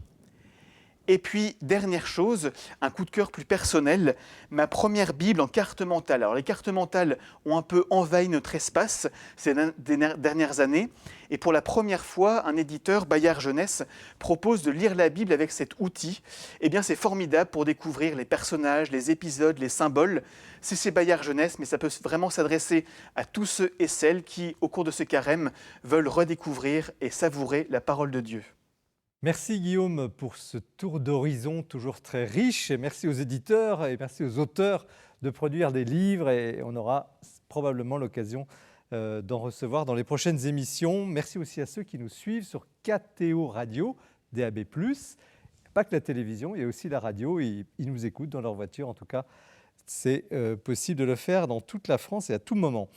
Et puis, dernière chose, un coup de cœur plus personnel, ma première Bible en carte mentale. Alors, les cartes mentales ont un peu envahi notre espace ces dernières années. Et pour la première fois, un éditeur, Bayard Jeunesse, propose de lire la Bible avec cet outil. Eh bien, c'est formidable pour découvrir les personnages, les épisodes, les symboles. C'est Bayard Jeunesse, mais ça peut vraiment s'adresser à tous ceux et celles qui, au cours de ce carême, veulent redécouvrir et savourer la parole de Dieu. Merci Guillaume pour ce tour d'horizon toujours très riche, et merci aux éditeurs et merci aux auteurs de produire des livres, et on aura probablement l'occasion d'en recevoir dans les prochaines émissions. Merci aussi à ceux qui nous suivent sur KTO Radio, DAB+, pas que la télévision, il y a aussi la radio, ils nous écoutent dans leur voiture, en tout cas c'est possible de le faire dans toute la France et à tout moment.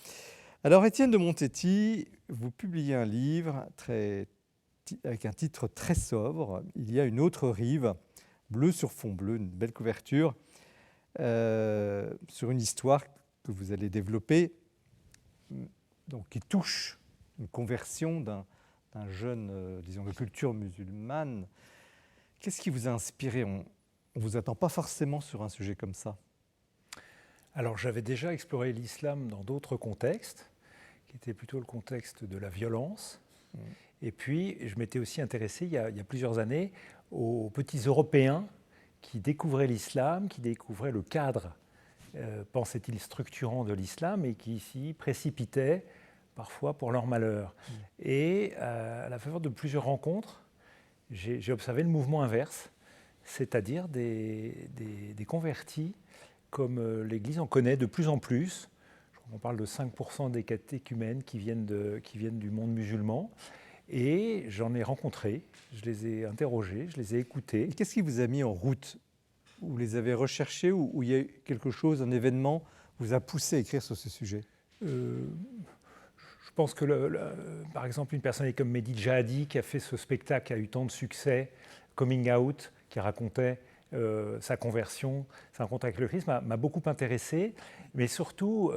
Alors Étienne de Montetti, vous publiez un livre avec un titre très sobre, Il y a une autre rive, bleu sur fond bleu, une belle couverture, sur une histoire que vous allez développer, donc, qui touche une conversion d'un jeune, disons, de culture musulmane. Qu'est-ce qui vous a inspiré? On ne vous attend pas forcément sur un sujet comme ça. Alors j'avais déjà exploré l'islam dans d'autres contextes, qui était plutôt le contexte de la violence. Et puis, je m'étais aussi intéressé, il y a plusieurs années, aux petits Européens qui découvraient l'islam, qui découvraient le cadre, pensait-il, structurant de l'islam, et qui s'y précipitaient parfois pour leur malheur. Et à la faveur de plusieurs rencontres, j'ai observé le mouvement inverse, c'est-à-dire des convertis, comme l'Église en connaît de plus en plus. On parle de 5% des catéchumènes qui viennent du monde musulman. Et j'en ai rencontré, je les ai interrogés, je les ai écoutés. Qu'est-ce qui vous a mis en route? Vous les avez recherchés ou il y a eu quelque chose, un événement, vous a poussé à écrire sur ce sujet? Je pense que, par exemple, une personnalité comme Mehdi Djahadi, qui a fait ce spectacle, qui a eu tant de succès, Coming Out, qui racontait sa conversion, sa rencontre avec le Christ, m'a beaucoup intéressé. Mais surtout,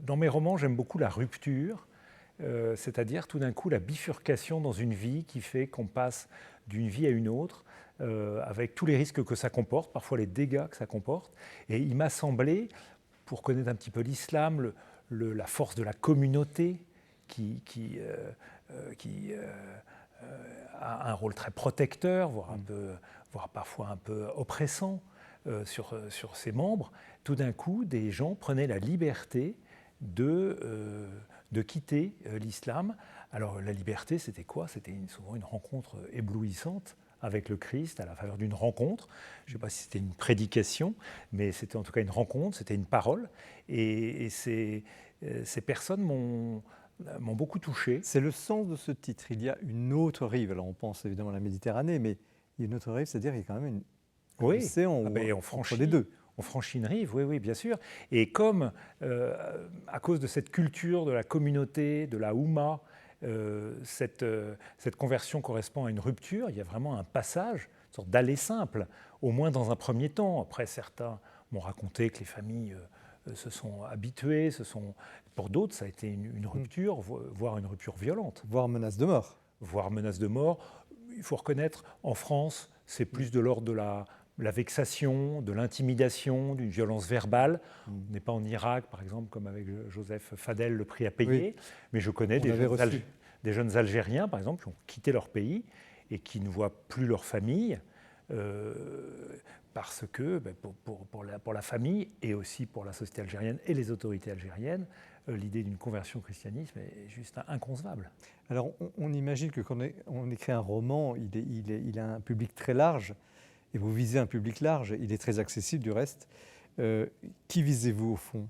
dans mes romans, j'aime beaucoup la rupture, c'est-à-dire tout d'un coup la bifurcation dans une vie qui fait qu'on passe d'une vie à une autre, avec tous les risques que ça comporte, parfois les dégâts que ça comporte. Et il m'a semblé, pour connaître un petit peu l'islam, la force de la communauté qui a un rôle très protecteur, voire parfois un peu oppressant sur ses membres, tout d'un coup, des gens prenaient la liberté de quitter l'islam. Alors la liberté, c'était quoi? C'était souvent une rencontre éblouissante avec le Christ, à la faveur d'une rencontre. Je ne sais pas si c'était une prédication, mais c'était en tout cas une rencontre, c'était une parole. Et ces personnes m'ont beaucoup touché. C'est le sens de ce titre. Il y a une autre rive. Alors on pense évidemment à la Méditerranée, mais il y a une autre rive, c'est-à-dire qu'il y a quand même un océan entre les deux. On franchit une rive, oui, bien sûr. Et comme, à cause de cette culture de la communauté, de la Houma, cette conversion correspond à une rupture, il y a vraiment un passage, une sorte d'aller simple, au moins dans un premier temps. Après, certains m'ont raconté que les familles se sont habituées, pour d'autres, ça a été une rupture, voire une rupture violente. Voire menace de mort. Voire menace de mort. Il faut reconnaître, en France, c'est plus de l'ordre de la vexation, de l'intimidation, d'une violence verbale. On n'est pas en Irak, par exemple, comme avec Joseph Fadel, le prix à payer, mais je connais des jeunes Algériens, par exemple, qui ont quitté leur pays et qui ne voient plus leur famille, parce que pour la famille et aussi pour la société algérienne et les autorités algériennes, l'idée d'une conversion au christianisme est juste inconcevable. Alors on imagine que quand on écrit un roman, il a un public très large, et vous visez un public large, il est très accessible du reste. Qui visez-vous au fond?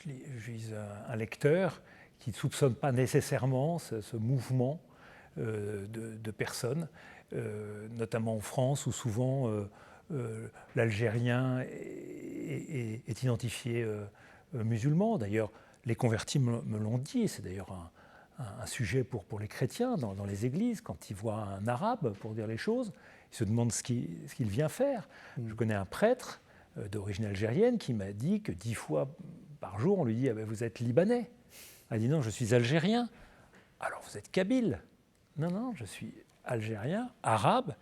Je vise un lecteur qui ne soupçonne pas nécessairement ce mouvement de personnes, notamment en France, où souvent l'Algérien est identifié musulman. D'ailleurs, les convertis me l'ont dit, c'est d'ailleurs un sujet pour les chrétiens dans les églises, quand ils voient un arabe, pour dire les choses, ils se demandent ce qu'il vient faire. Je connais un prêtre d'origine algérienne qui m'a dit que 10 fois par jour, on lui dit ah ben, « vous êtes libanais ». Elle dit « non, je suis algérien ». « Alors vous êtes kabyle ». « Non, je suis algérien, arabe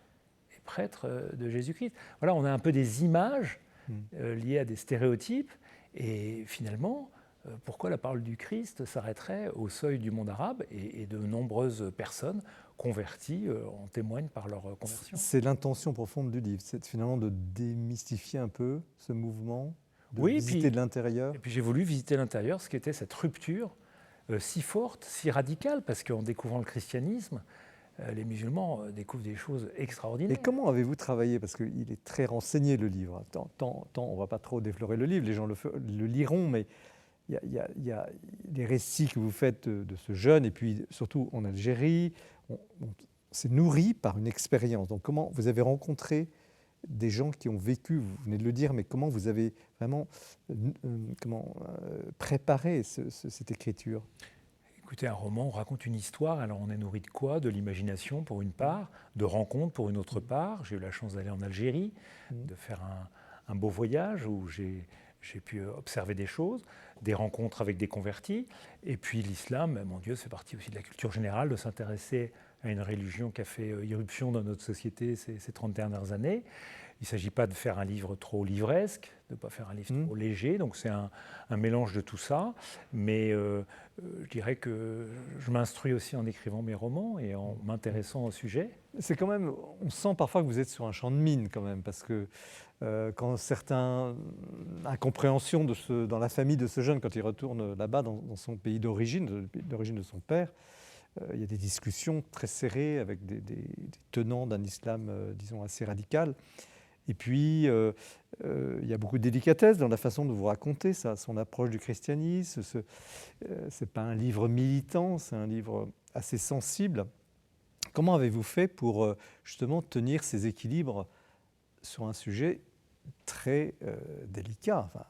et prêtre de Jésus-Christ ». Voilà, on a un peu des images liées à des stéréotypes, et finalement, pourquoi la parole du Christ s'arrêterait au seuil du monde arabe, et de nombreuses personnes converties en témoignent par leur conversion. C'est l'intention profonde du livre, c'est finalement de démystifier un peu ce mouvement, de visiter de l'intérieur. Et puis j'ai voulu visiter l'intérieur, ce qu'était cette rupture si forte, si radicale, parce qu'en découvrant le christianisme, les musulmans découvrent des choses extraordinaires. Et comment avez-vous travaillé? Parce qu'il est très renseigné, le livre. On ne va pas trop déflorer le livre, les gens le liront, mais il y a les récits que vous faites de ce jeune, et puis surtout en Algérie, c'est nourri par une expérience. Donc comment vous avez rencontré des gens qui ont vécu, vous venez de le dire, mais comment vous avez vraiment préparé cette écriture? Écoutez, un roman, on raconte une histoire, alors on est nourri de quoi? De l'imagination pour une part, de rencontres pour une autre part. J'ai eu la chance d'aller en Algérie, de faire un beau voyage où j'ai pu observer des choses, des rencontres avec des convertis. Et puis l'islam, mon Dieu, c'est partie aussi de la culture générale, de s'intéresser à une religion qui a fait irruption dans notre société ces 30 dernières années. Il ne s'agit pas de faire un livre trop livresque, de ne pas faire un livre trop léger, donc c'est un mélange de tout ça. Mais je dirais que je m'instruis aussi en écrivant mes romans et en m'intéressant au sujet. C'est quand même, on sent parfois que vous êtes sur un champ de mine quand même, parce que quand certains incompréhensions dans la famille de ce jeune, quand il retourne là-bas dans son pays d'origine, d'origine de son père, il y a des discussions très serrées avec des tenants d'un islam, disons, assez radical. Et puis, il y a beaucoup de délicatesse dans la façon de vous raconter ça, son approche du christianisme. Ce n'est pas un livre militant, c'est un livre assez sensible. Comment avez-vous fait pour justement tenir ces équilibres sur un sujet très délicat. Enfin,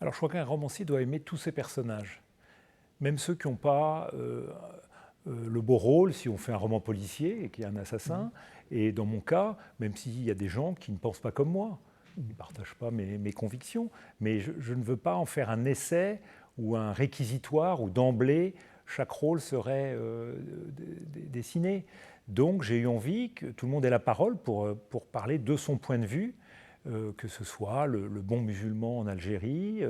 alors je crois qu'un romancier doit aimer tous ses personnages, même ceux qui n'ont pas le beau rôle, si on fait un roman policier et qu'il y a un assassin. Et dans mon cas, même s'il y a des gens qui ne pensent pas comme moi, ils ne partagent pas mes convictions, mais je ne veux pas en faire un essai ou un réquisitoire où d'emblée chaque rôle serait dessiné. Donc j'ai eu envie que tout le monde ait la parole pour parler de son point de vue, que ce soit le bon musulman en Algérie,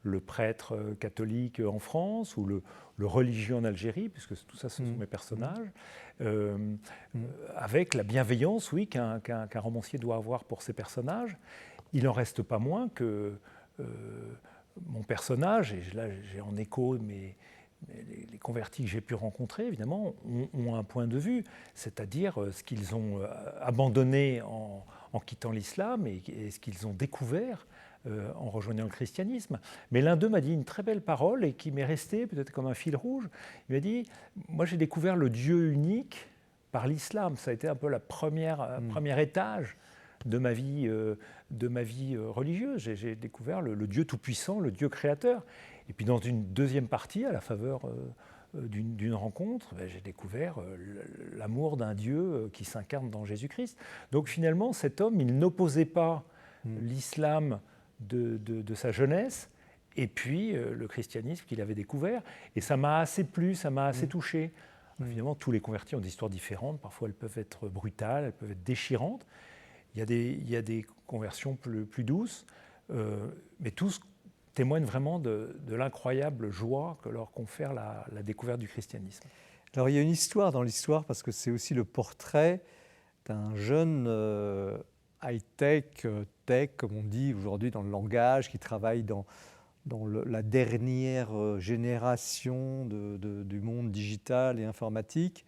le prêtre catholique en France ou le religieux en Algérie, puisque tout ça, ce sont mes personnages, avec la bienveillance, oui, qu'un romancier doit avoir pour ses personnages. Il n'en reste pas moins que mon personnage, et là j'ai en écho les convertis que j'ai pu rencontrer, évidemment, ont un point de vue, c'est-à-dire ce qu'ils ont abandonné en quittant l'islam et ce qu'ils ont découvert en rejoignant le christianisme. Mais l'un d'eux m'a dit une très belle parole et qui m'est restée peut-être comme un fil rouge. Il m'a dit « Moi, j'ai découvert le Dieu unique par l'islam. Ça a été un peu le premier étage de ma vie religieuse. J'ai découvert le Dieu tout-puissant, le Dieu créateur. Et puis dans une deuxième partie, à la faveur d'une rencontre, j'ai découvert l'amour d'un Dieu qui s'incarne dans Jésus-Christ. Donc finalement, cet homme, il n'opposait pas l'islam de sa jeunesse et puis le christianisme qu'il avait découvert. Et ça m'a assez plu, ça m'a assez touché. Évidemment, tous les convertis ont des histoires différentes. Parfois, elles peuvent être brutales, elles peuvent être déchirantes. Il y a des conversions plus douces, mais tous témoignent vraiment de l'incroyable joie que leur confère la découverte du christianisme. Alors il y a une histoire dans l'histoire, parce que c'est aussi le portrait d'un jeune high-tech, tech, comme on dit aujourd'hui dans le langage, qui travaille dans la dernière génération du monde digital et informatique,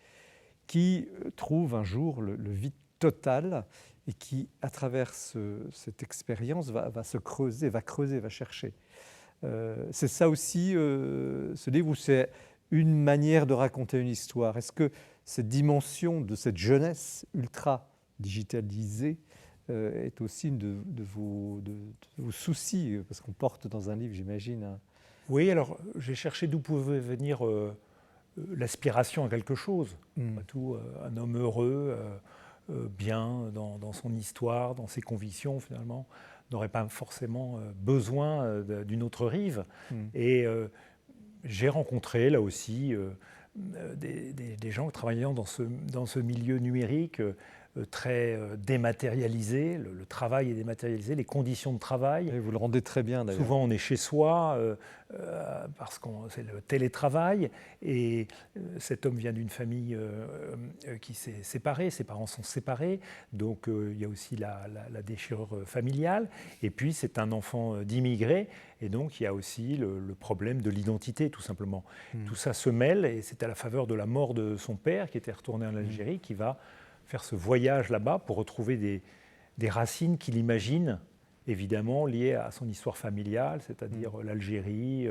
qui trouve un jour le vide total et qui, à travers cette expérience, va se creuser, va chercher. C'est ça aussi, ce livre, où c'est une manière de raconter une histoire. Est-ce que cette dimension de cette jeunesse ultra digitalisée est aussi une de vos soucis, parce qu'on porte dans un livre, j'imagine. Oui, alors j'ai cherché d'où pouvait venir l'aspiration à quelque chose. Pas tout, un homme heureux, bien dans son histoire, dans ses convictions, finalement, n'aurait pas forcément besoin d'une autre rive. Et j'ai rencontré là aussi des gens travaillant dans ce milieu numérique très dématérialisé. Le travail est dématérialisé, les conditions de travail. Et vous le rendez très bien d'ailleurs. Souvent on est chez soi parce que c'est le télétravail. Et cet homme vient d'une famille qui s'est séparée, ses parents sont séparés. Donc il y a aussi la déchirure familiale. Et puis c'est un enfant d'immigrés. Et donc il y a aussi le problème de l'identité, tout simplement. Tout ça se mêle et c'est à la faveur de la mort de son père qui était retourné en Algérie qui va faire ce voyage là-bas pour retrouver des racines qu'il imagine, évidemment, liées à son histoire familiale, c'est-à-dire l'Algérie,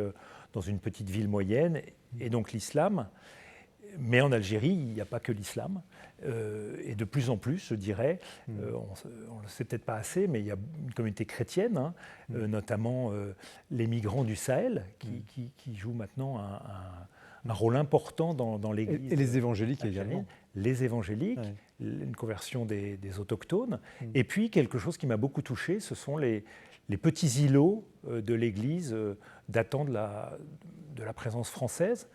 dans une petite ville moyenne, et donc l'islam. Mais en Algérie, il n'y a pas que l'islam. Et de plus en plus, je dirais, on ne le sait peut-être pas assez, mais il y a une communauté chrétienne, notamment les migrants du Sahel, qui jouent maintenant un rôle important dans l'Église. Et les évangéliques également. Les évangéliques, une conversion des autochtones. Et puis, quelque chose qui m'a beaucoup touché, ce sont les petits îlots de l'Église datant de la présence française.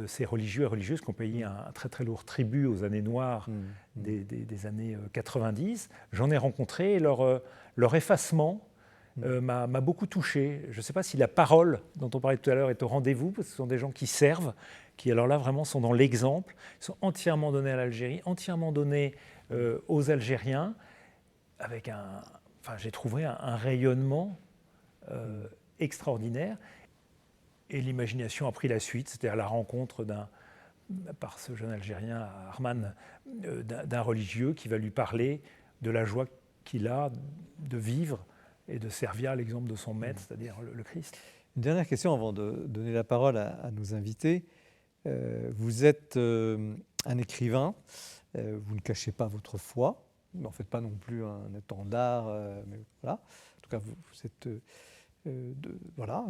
Ces religieux et religieuses qui ont payé un très très lourd tribut aux années noires des années 90. J'en ai rencontré et leur effacement m'a beaucoup touché. Je ne sais pas si la parole dont on parlait tout à l'heure est au rendez-vous, parce que ce sont des gens qui servent, qui alors là vraiment sont dans l'exemple, sont entièrement donnés à l'Algérie, entièrement donnés aux Algériens, avec j'ai trouvé un rayonnement extraordinaire. Et l'imagination a pris la suite, c'est-à-dire la rencontre par ce jeune Algérien, Arman, d'un religieux qui va lui parler de la joie qu'il a de vivre et de servir à l'exemple de son maître, c'est-à-dire le Christ. Une dernière question avant de donner la parole à nos invités. Vous êtes un écrivain, vous ne cachez pas votre foi, n'en faites pas non plus un étendard, mais voilà. En tout cas, vous êtes... voilà,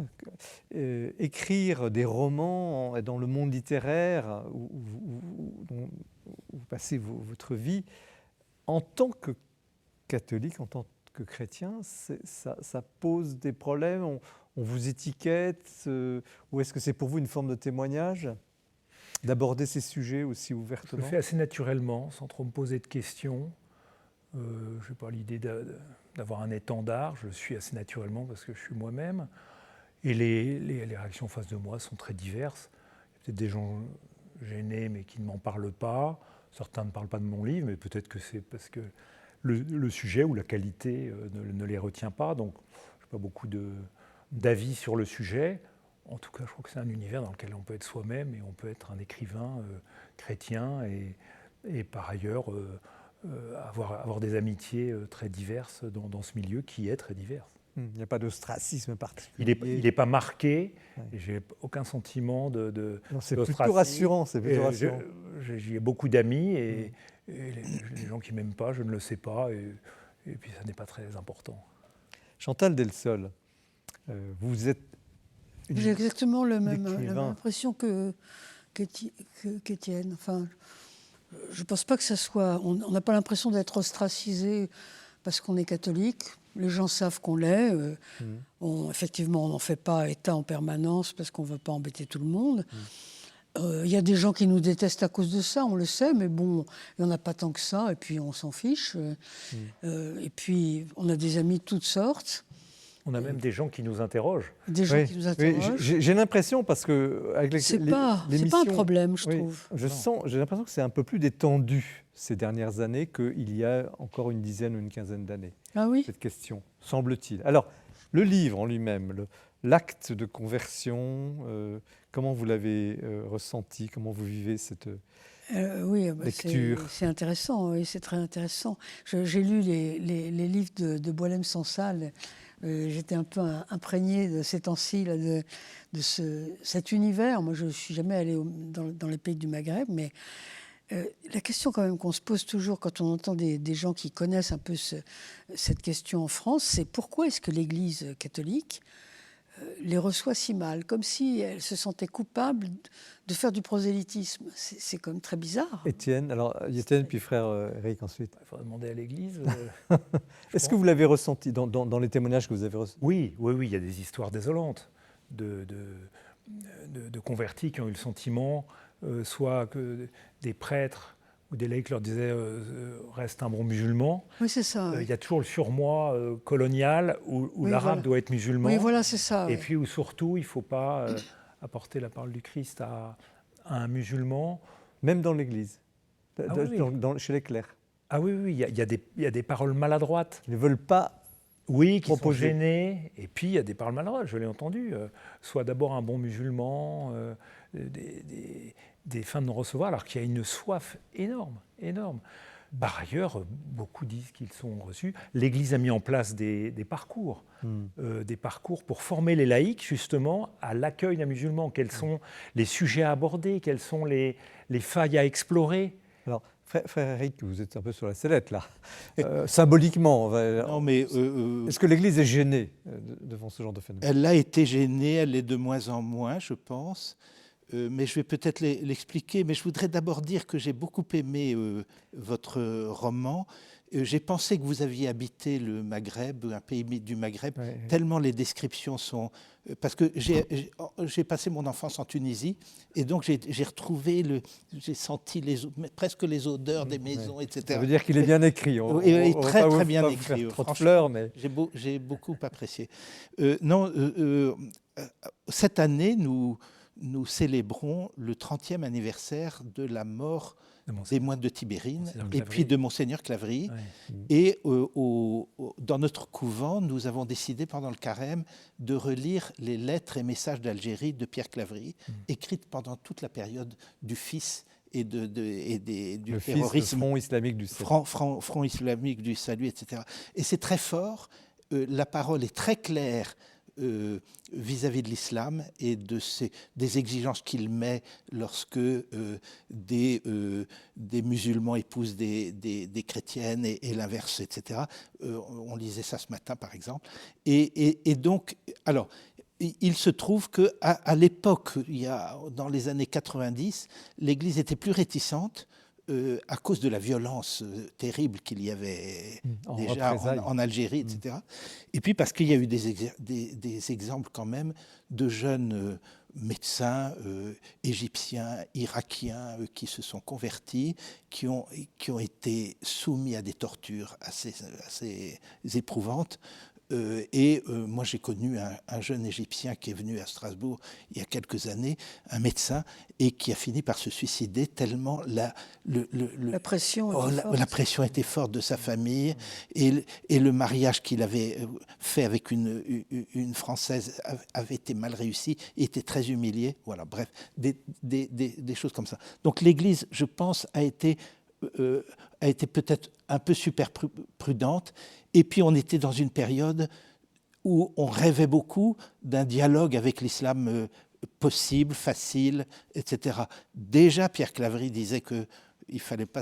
écrire des romans dans le monde littéraire où vous passez votre vie en tant que catholique, en tant que chrétien, ça pose des problèmes, on vous étiquette, ou est-ce que c'est pour vous une forme de témoignage d'aborder ces sujets aussi ouvertement? Je le fais assez naturellement, sans trop me poser de questions. Je n'ai pas l'idée d'avoir un étendard, je le suis assez naturellement parce que je suis moi-même. Et les réactions en face de moi sont très diverses. Il y a peut-être des gens gênés mais qui ne m'en parlent pas. Certains ne parlent pas de mon livre, mais peut-être que c'est parce que le sujet ou la qualité ne les retient pas. Donc, je n'ai pas beaucoup d'avis sur le sujet. En tout cas, je crois que c'est un univers dans lequel on peut être soi-même et on peut être un écrivain chrétien et par ailleurs avoir des amitiés très diverses dans ce milieu qui est très divers. Il n'y a pas d'ostracisme particulier. Il n'est pas marqué, Ouais. et je n'ai aucun sentiment Non, c'est d'ostracisme. plutôt rassurant. C'est plutôt rassurant. J'ai beaucoup d'amis et les gens qui ne m'aiment pas, je ne le sais pas et puis ça n'est pas très important. Chantal Delsol, vous êtes J'ai exactement la même écrivain. impression qu'Étienne. Enfin, je ne pense pas que ça soit... On n'a pas l'impression d'être ostracisé parce qu'on est catholique. Les gens savent qu'on l'est. Effectivement, on n'en fait pas état en permanence parce qu'on ne veut pas embêter tout le monde. Il y a des gens qui nous détestent à cause de ça, on le sait, mais bon, il n'y en a pas tant que ça, et puis on s'en fiche. Et puis, on a des amis de toutes sortes. On a même des gens qui nous interrogent. Des gens qui nous interrogent. J'ai l'impression, parce que avec C'est pas un problème, je trouve. J'ai l'impression que c'est un peu plus détendu ces dernières années qu'il y a encore une dizaine ou une quinzaine d'années. Ah oui. Cette question, semble-t-il. Alors, le livre en lui-même, l'acte de conversion, comment vous l'avez ressenti, comment vous vivez cette oui, lecture? C'est intéressant, oui, c'est très intéressant. J'ai lu les livres de Boilem-Sansal. J'étais un peu imprégnée de ces temps-ci, cet univers. Moi, je ne suis jamais allée dans les pays du Maghreb, mais la question quand même qu'on se pose toujours quand on entend des gens qui connaissent un peu cette question en France, c'est pourquoi est-ce que l'Église catholique les reçoit si mal, comme si elle se sentait coupable de faire du prosélytisme. C'est quand même très bizarre. Étienne, puis frère Eric ensuite. Il faudrait demander à l'Église. Est-ce que vous l'avez ressenti dans les témoignages que vous avez reçus? Oui, il y a des histoires désolantes de convertis qui ont eu le sentiment, soit que des prêtres ou des laïcs leur disaient reste un bon musulman. Oui, c'est ça. Il y a toujours le surmoi colonial où oui, l'arabe doit être musulman. Oui, voilà, c'est ça. Et puis où surtout, il ne faut pas apporter la parole du Christ à un musulman. Même dans l'Église, chez les clercs. Ah oui, il y a des paroles maladroites. Ils ne veulent pas. Oui, qui sont gênés. Et puis, il y a des paroles maladroites, je l'ai entendu. Soit d'abord un bon musulman, des fins de non-recevoir, alors qu'il y a une soif énorme. Par ailleurs, beaucoup disent qu'ils sont reçus. L'Église a mis en place des parcours, des parcours pour former les laïcs, justement, à l'accueil d'un musulman. Quels sont les sujets à aborder? Quelles sont les failles à explorer? Alors, frère Eric, vous êtes un peu sur la sellette, là. Symboliquement, non, mais est-ce que l'Église est gênée devant ce genre de phénomène? Elle a été gênée, elle l'est de moins en moins, je pense. Mais je vais peut-être l'expliquer. Mais je voudrais d'abord dire que j'ai beaucoup aimé votre roman. J'ai pensé que vous aviez habité le Maghreb, un pays du Maghreb, tellement les descriptions sont... Parce que j'ai passé mon enfance en Tunisie, et donc j'ai retrouvé, j'ai senti presque les odeurs des maisons, etc. Ça veut dire qu'il est bien écrit. Oui, très bien écrit. Trop de fleurs, mais... J'ai beaucoup apprécié. Cette année, nous célébrons le 30e anniversaire de la mort des moines de Tibérine et puis de Monseigneur Claverie. Ouais. Et dans notre couvent, nous avons décidé pendant le carême de relire les lettres et messages d'Algérie de Pierre Claverie, écrites pendant toute la période du Fils et du terrorisme. Front islamique du salut. Front islamique du salut, etc. Et c'est très fort. La parole est très claire vis-à-vis de l'islam et des exigences qu'il met lorsque des musulmans épousent des chrétiennes et l'inverse, etc. On lisait ça ce matin, par exemple. Et donc, alors, il se trouve qu'à l'époque, dans les années 90, l'Église était plus réticente à cause de la violence terrible qu'il y avait déjà en Algérie, etc. Et puis parce qu'il y a eu des exemples quand même de jeunes médecins égyptiens, irakiens, qui se sont convertis, qui ont été soumis à des tortures assez éprouvantes. Moi, j'ai connu un jeune Égyptien qui est venu à Strasbourg il y a quelques années, un médecin, et qui a fini par se suicider tellement la pression était forte de sa famille, et le mariage qu'il avait fait avec une Française avait été mal réussi, il était très humilié. Voilà, bref, des choses comme ça. Donc l'Église, je pense, a été peut-être un peu super prudente. Et puis on était dans une période où on rêvait beaucoup d'un dialogue avec l'islam possible, facile, etc. Déjà, Pierre Claverie disait qu'il ne fallait pas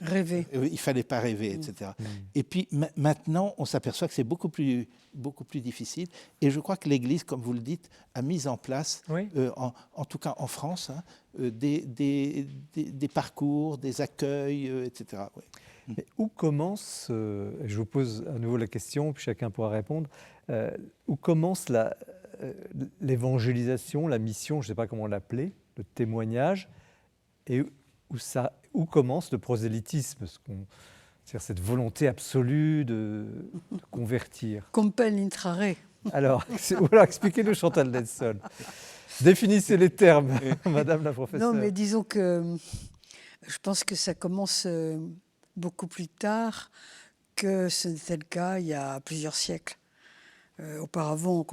rêver. Il fallait pas rêver, etc. Et puis maintenant, on s'aperçoit que c'est beaucoup plus difficile. Et je crois que l'Église, comme vous le dites, a mis en place, en tout cas en France, des parcours, des accueils, etc. Ouais. Mais où commence, je vous pose à nouveau la question, puis chacun pourra répondre, où commence l'évangélisation, la mission, je ne sais pas comment l'appeler, le témoignage, et où commence le prosélytisme, c'est-à-dire cette volonté absolue de convertir. Compel intrare. Alors, voilà, expliquez-nous, Chantal Lenson. Définissez les termes, Madame la professeure. Non, mais disons que je pense que ça commence beaucoup plus tard que ce n'était le cas il y a plusieurs siècles. Auparavant,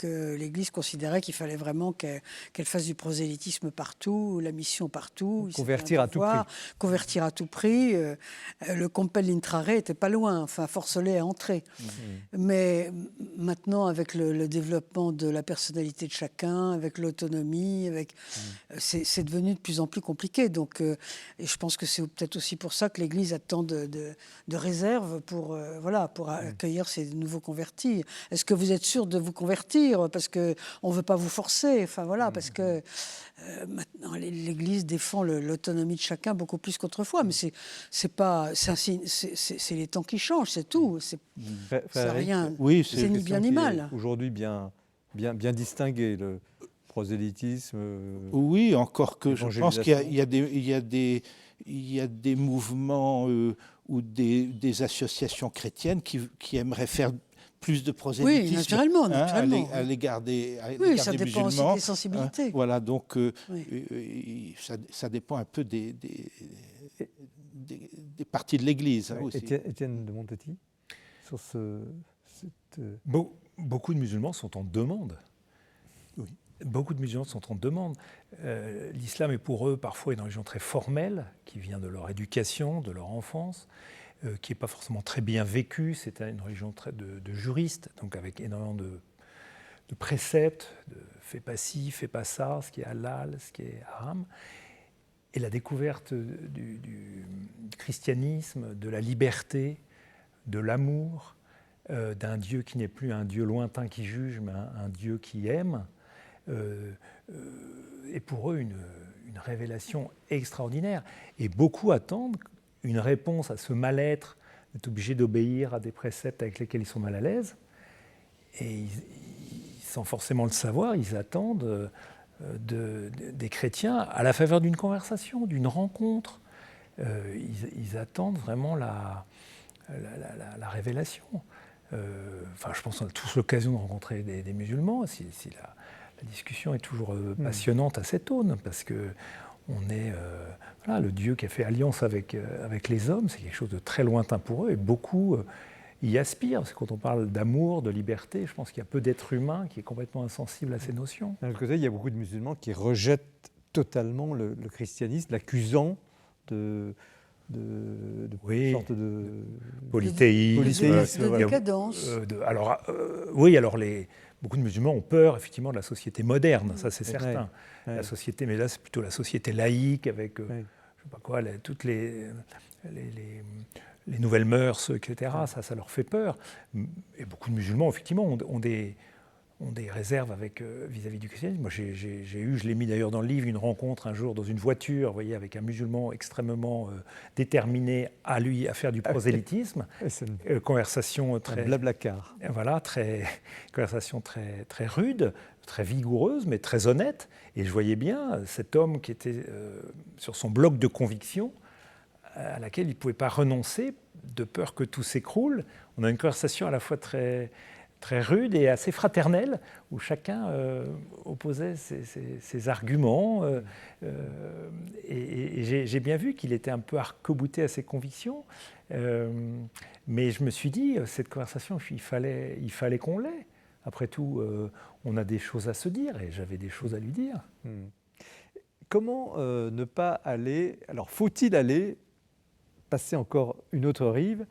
l'Église considérait qu'il fallait vraiment qu'elle fasse du prosélytisme partout, la mission partout. Convertir à tout prix. Convertir à tout prix. Le compel intrare n'était pas loin, enfin, force-les à entrer. Mais maintenant, avec le développement de la personnalité de chacun, avec l'autonomie, c'est devenu de plus en plus compliqué. Donc, et je pense que c'est peut-être aussi pour ça que l'Église a tant de réserves pour accueillir ces nouveaux convertis. Est-ce que vous êtes sûr de vous convertir? Parce qu'on ne veut pas vous forcer. Enfin, voilà, parce que maintenant, l'Église défend l'autonomie de chacun beaucoup plus qu'autrefois. Mais c'est les temps qui changent, c'est tout. C'est rien. Oui, c'est ni bien ni mal. Aujourd'hui, bien distingué, le prosélytisme. Oui, encore que je pense qu'il y a des mouvements ou des associations chrétiennes qui aimeraient faire plus de prosélytisme. Oui, naturellement. À l'égard des ça dépend musulmans. Aussi des sensibilités. Voilà, donc ça dépend un peu des parties de l'Église. Aussi. Étienne de Montetti, sur beaucoup de musulmans sont en demande. Oui. Beaucoup de musulmans sont en demande. L'islam est pour eux parfois une religion très formelle, qui vient de leur éducation, de leur enfance, qui n'est pas forcément très bien vécue. C'est une religion de juristes, donc avec énormément de préceptes, de fais pas ci, fais pas ça, ce qui est halal, ce qui est haram. Et la découverte du christianisme, de la liberté, de l'amour, d'un Dieu qui n'est plus un Dieu lointain qui juge, mais un Dieu qui aime, est pour eux une révélation extraordinaire. Et beaucoup attendent une réponse à ce mal-être, d'être obligés d'obéir à des préceptes avec lesquels ils sont mal à l'aise. Et sans forcément le savoir, ils attendent des chrétiens à la faveur d'une conversation, d'une rencontre. Ils attendent vraiment la révélation. Je pense qu'on a tous l'occasion de rencontrer des musulmans. Si la discussion est toujours passionnante à cette aune, parce que on est le Dieu qui a fait alliance avec les hommes, c'est quelque chose de très lointain pour eux, et beaucoup y aspirent. Parce que quand on parle d'amour, de liberté, je pense qu'il y a peu d'êtres humains qui est complètement insensible à ces notions. D'un autre côté, il y a beaucoup de musulmans qui rejettent totalement le christianisme, l'accusant de Oui. sorte de polythéisme, de décadence. Oui, alors beaucoup de musulmans ont peur effectivement de la société moderne, ça c'est certain. Ouais. La société, mais là c'est plutôt la société laïque avec je sais pas quoi, toutes les nouvelles mœurs, etc. Ça leur fait peur. Et beaucoup de musulmans effectivement ont des réserves vis-à-vis du christianisme. Moi, je l'ai mis d'ailleurs dans le livre, une rencontre un jour dans une voiture, vous voyez, avec un musulman extrêmement déterminé à faire du prosélytisme. Conversation très... Blablacar. Voilà, conversation très, très rude, très vigoureuse, mais très honnête. Et je voyais bien cet homme qui était sur son bloc de conviction, à laquelle il ne pouvait pas renoncer, de peur que tout s'écroule. On a une conversation à la fois très rude et assez fraternelle, où chacun opposait ses arguments. Et j'ai bien vu qu'il était un peu arc-bouté à ses convictions. Mais je me suis dit, cette conversation, il fallait qu'on l'ait. Après tout, on a des choses à se dire, et j'avais des choses à lui dire. Comment ne pas aller... Alors, faut-il aller passer encore une autre rive,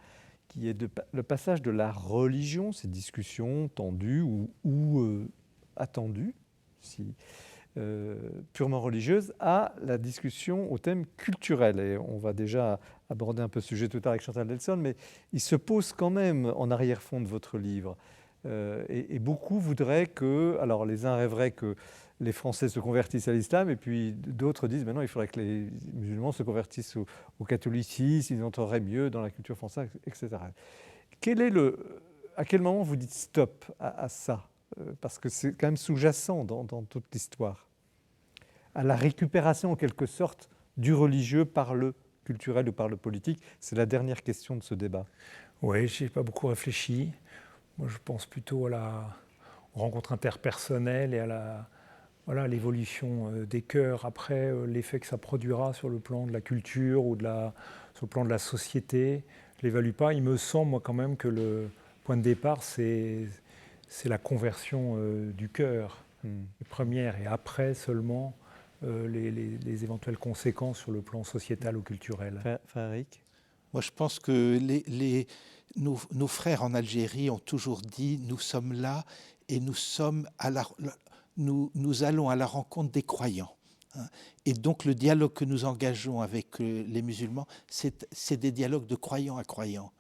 qui est le passage de la religion, ces discussions tendues ou attendues, purement religieuses, à la discussion au thème culturel. Et on va déjà aborder un peu ce sujet tout à l'heure avec Chantal Delsol, mais il se pose quand même en arrière-fond de votre livre. Et beaucoup voudraient que... Alors, les uns rêveraient que les Français se convertissent à l'islam, et puis d'autres disent maintenant il faudrait que les musulmans se convertissent au catholicisme, ils entreraient mieux dans la culture française, etc. À quel moment vous dites stop à ça? Parce que c'est quand même sous-jacent dans toute l'histoire. À la récupération en quelque sorte du religieux par le culturel ou par le politique. C'est la dernière question de ce débat. Oui, je n'ai pas beaucoup réfléchi. Moi, je pense plutôt à la rencontre interpersonnelle et à l'évolution des cœurs. Après, l'effet que ça produira sur le plan de la culture ou sur le plan de la société, je ne l'évalue pas. Il me semble, moi, quand même, que le point de départ, c'est la conversion du cœur, première, et après seulement les éventuelles conséquences sur le plan sociétal ou culturel. Frédéric ? Moi, je pense que nos frères en Algérie ont toujours dit « nous sommes là et nous allons à la rencontre des croyants ». Et donc le dialogue que nous engageons avec les musulmans, c'est des dialogues de croyant à croyant.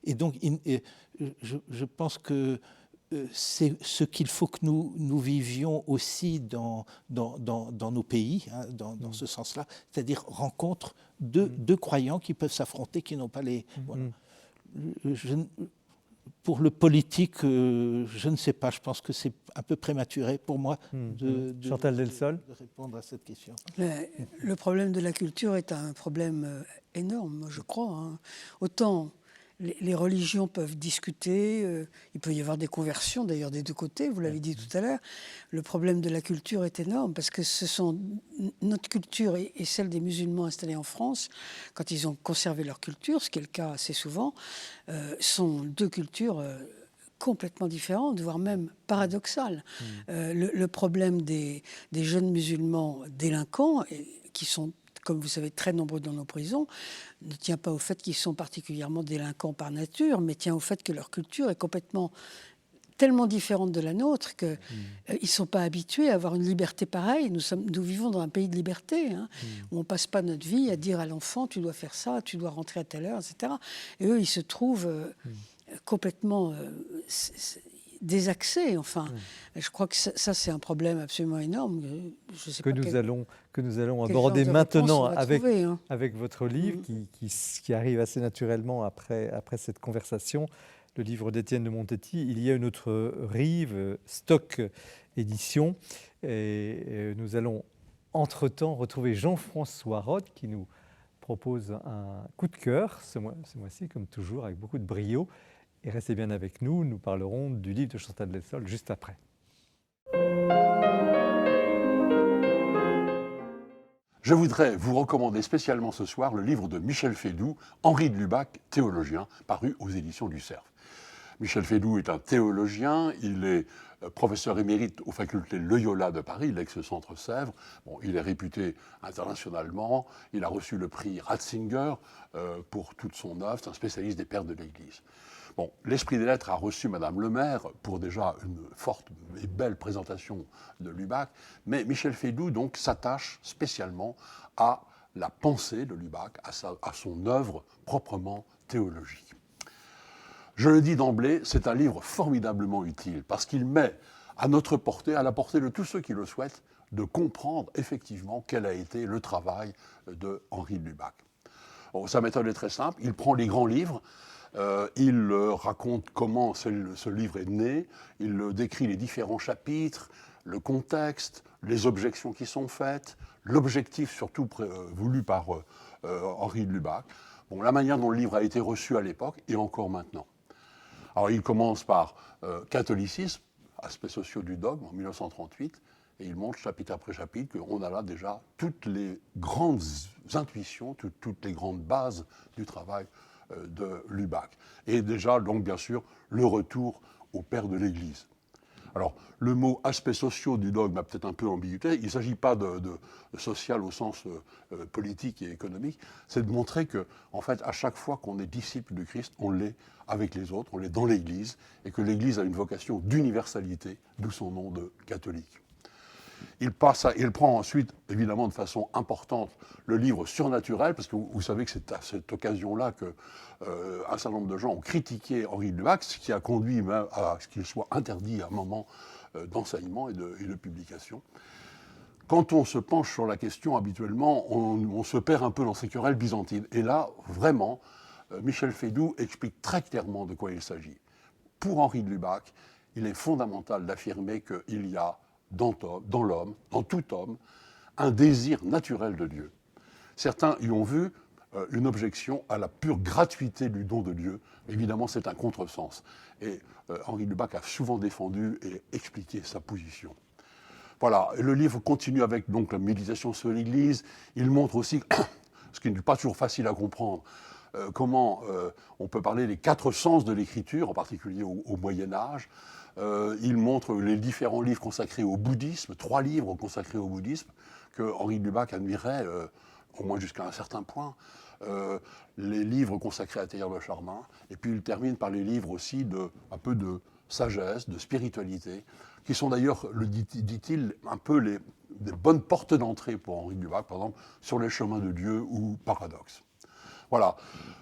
Et donc je pense que c'est ce qu'il faut que nous vivions aussi dans nos pays, dans ce sens-là, c'est-à-dire rencontre deux croyants qui peuvent s'affronter, qui n'ont pas les... Voilà. Pour le politique, je ne sais pas, je pense que c'est un peu prématuré pour moi Chantal Delsol de répondre à cette question. Le problème de la culture est un problème énorme, je crois. Autant les religions peuvent discuter, il peut y avoir des conversions d'ailleurs des deux côtés, vous l'avez dit tout à l'heure. Le problème de la culture est énorme parce que notre culture et celle des musulmans installés en France, quand ils ont conservé leur culture, ce qui est le cas assez souvent, sont deux cultures complètement différentes, voire même paradoxales. Le problème des jeunes musulmans délinquants, qui sont, comme vous savez, très nombreux dans nos prisons, ne tient pas au fait qu'ils sont particulièrement délinquants par nature, mais tient au fait que leur culture est tellement différente de la nôtre qu'ils ne sont pas habitués à avoir une liberté pareille. Nous vivons dans un pays de liberté, où on ne passe pas notre vie à dire à l'enfant « tu dois faire ça, tu dois rentrer à telle heure », etc. Et eux, ils se trouvent complètement désaxés. Enfin, je crois que ça, c'est un problème absolument énorme. Je sais que nous allons aborder maintenant avec votre livre qui arrive assez naturellement après cette conversation. Le livre d'Étienne de Montetti. Il y a une autre rive, Stock Édition. Et nous allons entre-temps retrouver Jean-François Roth qui nous propose un coup de cœur ce mois-ci, comme toujours, avec beaucoup de brio. Et restez bien avec nous, nous parlerons du livre de Chantal Delsol juste après. Je voudrais vous recommander spécialement ce soir le livre de Michel Fédoux, Henri de Lubac, théologien, paru aux éditions du Cerf. Michel Feydeau est un théologien, il est professeur émérite aux facultés Loyola de Paris, l'ex-centre Sèvres. Bon, il est réputé internationalement, il a reçu le prix Ratzinger pour toute son œuvre, c'est un spécialiste des pères de l'Église. Bon, l'Esprit des Lettres a reçu Madame Le Maire pour déjà une forte et belle présentation de Lubac, mais Michel Feydeau donc s'attache spécialement à la pensée de Lubac, à son œuvre proprement théologique. Je le dis d'emblée, c'est un livre formidablement utile parce qu'il met à notre portée, à la portée de tous ceux qui le souhaitent, de comprendre effectivement quel a été le travail de Henri de Lubac. Bon, sa méthode est très simple, il prend les grands livres, il raconte comment ce livre est né, il décrit les différents chapitres, le contexte, les objections qui sont faites, l'objectif surtout voulu par Henri de Lubac, bon, la manière dont le livre a été reçu à l'époque et encore maintenant. Alors il commence par catholicisme, aspects sociaux du dogme en 1938, et il montre chapitre après chapitre qu'on a là déjà toutes les grandes intuitions, toutes les grandes bases du travail de Lubac. Et déjà, donc bien sûr, le retour au père de l'Église. Alors, le mot aspects sociaux du dogme a peut-être un peu ambiguïté. Il ne s'agit pas de social au sens politique et économique. C'est de montrer que, en fait, à chaque fois qu'on est disciple de Christ, on l'est avec les autres, on l'est dans l'Église, et que l'Église a une vocation d'universalité, d'où son nom de catholique. Il prend ensuite, évidemment, de façon importante, le livre surnaturel, parce que vous savez que c'est à cette occasion-là qu'un certain nombre de gens ont critiqué Henri de Lubac, ce qui a conduit même à ce qu'il soit interdit à un moment d'enseignement et de publication. Quand on se penche sur la question, habituellement, on se perd un peu dans ces querelles byzantines. Et là, vraiment, Michel Feydeau explique très clairement de quoi il s'agit. Pour Henri de Lubac, il est fondamental d'affirmer qu'il y a dans l'homme, dans tout homme, un désir naturel de Dieu. Certains y ont vu une objection à la pure gratuité du don de Dieu. Évidemment, c'est un contresens. Et Henri de Lubac a souvent défendu et expliqué sa position. Voilà, et le livre continue avec donc la méditation sur l'Église. Il montre aussi, ce qui n'est pas toujours facile à comprendre, comment on peut parler des 4 sens de l'écriture, en particulier au Moyen-Âge. Il montre les différents livres consacrés au bouddhisme, 3 livres consacrés au bouddhisme, que Henri de Lubac admirait, au moins jusqu'à un certain point. Les livres consacrés à Teilhard de Chardin. Et puis il termine par les livres aussi un peu de sagesse, de spiritualité, qui sont d'ailleurs, dit-il, un peu des bonnes portes d'entrée pour Henri de Lubac, par exemple, sur les chemins de Dieu ou Paradoxe. Voilà,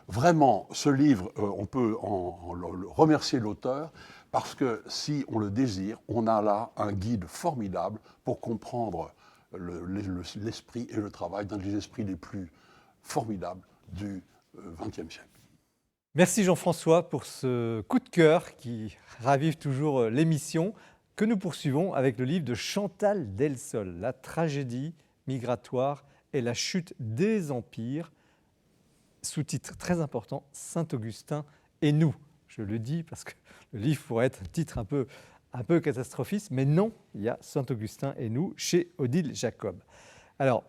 vraiment, ce livre, on peut en remercier l'auteur, parce que si on le désire, on a là un guide formidable pour comprendre l'esprit et le travail d'un des esprits les plus formidables du XXe siècle. Merci Jean-François pour ce coup de cœur qui ravive toujours l'émission, que nous poursuivons avec le livre de Chantal Delsol, La tragédie migratoire et la chute des empires, sous-titre très important, Saint-Augustin et nous. Je le dis parce que le livre pourrait être un titre un peu catastrophiste, mais non, il y a Saint-Augustin et nous chez Odile Jacob. Alors,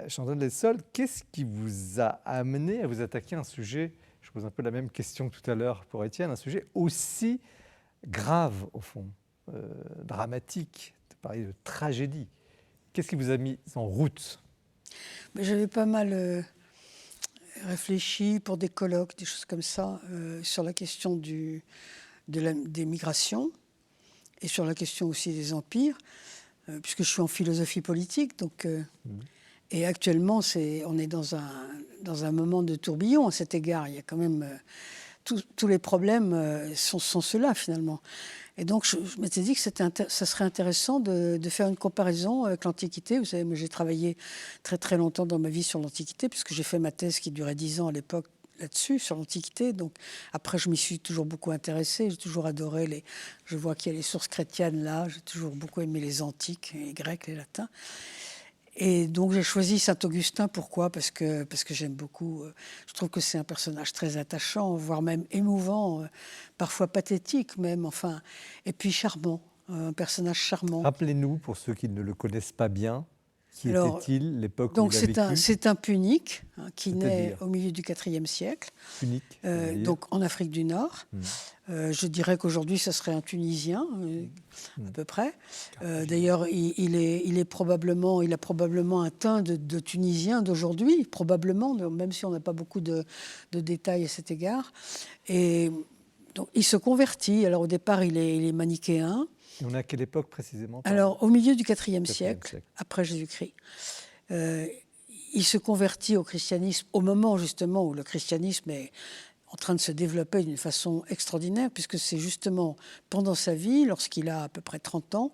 Chantal Delsol, qu'est-ce qui vous a amené à vous attaquer à un sujet, je pose un peu la même question que tout à l'heure pour Étienne, un sujet aussi grave au fond, dramatique, de parler de tragédie. Qu'est-ce qui vous a mis en route? J'avais pas mal réfléchi pour des colloques, des choses comme ça, sur la question des migrations et sur la question aussi des empires, puisque je suis en philosophie politique. Donc, et actuellement, on est dans un moment de tourbillon à cet égard. Il y a quand même tous les problèmes sont ceux-là finalement. Et donc, je m'étais dit que ça serait intéressant de faire une comparaison avec l'Antiquité. Vous savez, moi, j'ai travaillé très, très longtemps dans ma vie sur l'Antiquité, puisque j'ai fait ma thèse qui durait 10 ans à l'époque là-dessus, sur l'Antiquité. Donc, après, je m'y suis toujours beaucoup intéressée. J'ai toujours adoré Je vois qu'il y a les sources chrétiennes là. J'ai toujours beaucoup aimé les antiques, les grecs, les latins. Et donc j'ai choisi Saint-Augustin. Pourquoi ? Parce que j'aime beaucoup. Je trouve que c'est un personnage très attachant, voire même émouvant, parfois pathétique même. Enfin, et puis charmant, un personnage charmant. Rappelez-nous, pour ceux qui ne le connaissent pas bien. Qui était-il, l'époque où il a vécu? C'est un punique qui naît C'est-à-dire au milieu du IVe siècle, Punique, donc en Afrique du Nord. Je dirais qu'aujourd'hui, ce serait un Tunisien, à peu près. D'ailleurs, il a probablement un teint de Tunisien d'aujourd'hui, probablement, même si on n'a pas beaucoup de détails à cet égard. Et donc, il se convertit. Alors, au départ, il est manichéen. Et on est à quelle époque précisément? Alors, au milieu du IVe siècle, après Jésus-Christ, il se convertit au christianisme au moment justement où le christianisme est en train de se développer d'une façon extraordinaire, puisque c'est justement pendant sa vie, lorsqu'il a à peu près 30 ans,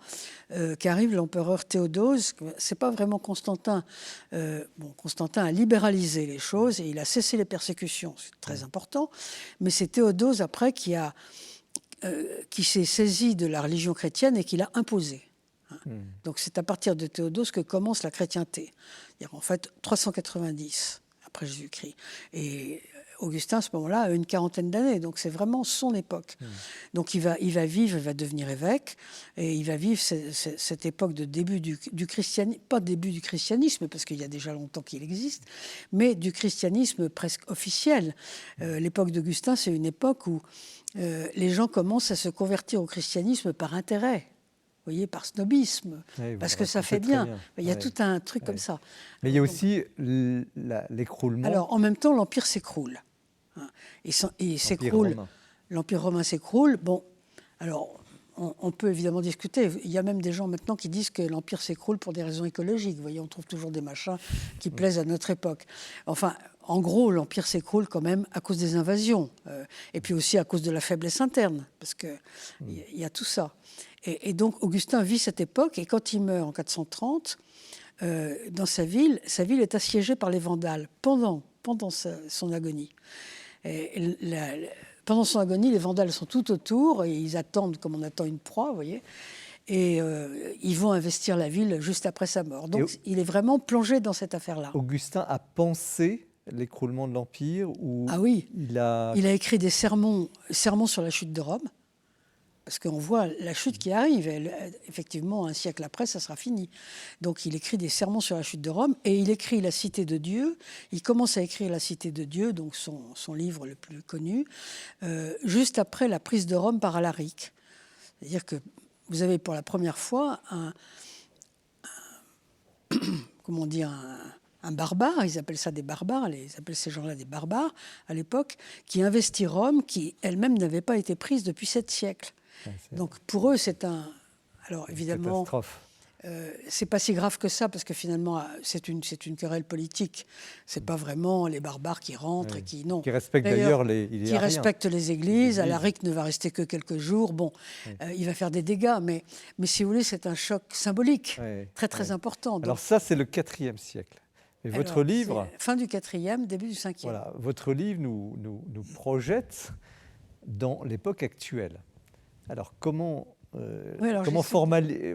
qu'arrive l'empereur Théodose. C'est pas vraiment Constantin. Constantin a libéralisé les choses et il a cessé les persécutions, c'est très important, mais c'est Théodose après qui s'est saisi de la religion chrétienne et qui l'a imposée. Donc c'est à partir de Théodose que commence la chrétienté. En fait, 390 après Jésus-Christ. Et Augustin, à ce moment-là, a une quarantaine d'années, donc c'est vraiment son époque. Donc il va devenir évêque, et il va vivre cette époque de début du christianisme, pas début du christianisme, parce qu'il y a déjà longtemps qu'il existe, mais du christianisme presque officiel. L'époque d'Augustin, c'est une époque où les gens commencent à se convertir au christianisme par intérêt. Vous voyez, par snobisme, parce que ça fait bien. Il y a tout un truc comme ça. Mais il y a aussi l'écroulement. Alors, en même temps, l'Empire s'écroule. Il s'écroule. L'Empire romain s'écroule. Bon, alors, on peut évidemment discuter. Il y a même des gens maintenant qui disent que l'Empire s'écroule pour des raisons écologiques. Vous voyez, on trouve toujours des machins qui plaisent à notre époque. Enfin, en gros, l'Empire s'écroule quand même à cause des invasions. Et puis aussi à cause de la faiblesse interne, parce qu'il y a tout ça. Et donc, Augustin vit cette époque, et quand il meurt en 430, dans sa ville est assiégée par les Vandales pendant son agonie. Pendant son agonie, les Vandales sont tout autour, et ils attendent comme on attend une proie, vous voyez, et ils vont investir la ville juste après sa mort. Donc, il est vraiment plongé dans cette affaire-là. Augustin a pensé l'écroulement de l'Empire ou Ah oui, il a écrit des sermons sur la chute de Rome. Parce qu'on voit la chute qui arrive. Effectivement, un siècle après, ça sera fini. Donc, il écrit des sermons sur la chute de Rome et il écrit La Cité de Dieu. Il commence à écrire La Cité de Dieu, donc son livre le plus connu, juste après la prise de Rome par Alaric. C'est-à-dire que vous avez pour la première fois un barbare, ils appellent ça des barbares, ils appellent ces gens-là des barbares à l'époque, qui investit Rome, qui elle-même n'avait pas été prise depuis 7 siècles. Donc pour eux, c'est alors évidemment, catastrophe. C'est pas si grave que ça, parce que finalement, c'est une querelle politique. C'est pas vraiment les barbares qui rentrent et qui non. Qui respectent d'ailleurs qui respectent les églises. Alaric ne va rester que quelques jours. Bon, il va faire des dégâts, mais si vous voulez, c'est un choc symbolique très important. Donc, alors ça, c'est le IVe siècle. Et votre livre, fin du IVe, début du Ve. Voilà, votre livre nous projette dans l'époque actuelle. Alors comment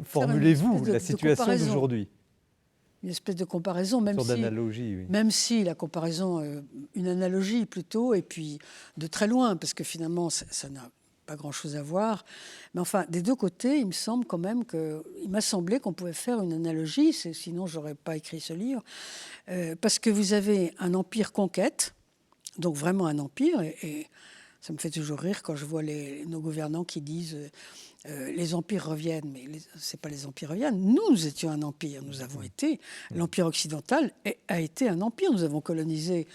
formulez-vous la situation d'aujourd'hui? Une espèce de comparaison, même si la comparaison, une analogie plutôt, et puis de très loin, parce que finalement, ça n'a pas grand-chose à voir. Mais enfin, des deux côtés, il me semble quand même il m'a semblé qu'on pouvait faire une analogie, sinon je n'aurais pas écrit ce livre, parce que vous avez un empire conquête, donc vraiment un empire, et ça me fait toujours rire quand je vois nos gouvernants qui disent les empires reviennent, mais ce n'est pas les empires reviennent. Nous étions un empire, nous avons été. L'empire occidental a été un empire. Nous avons colonisé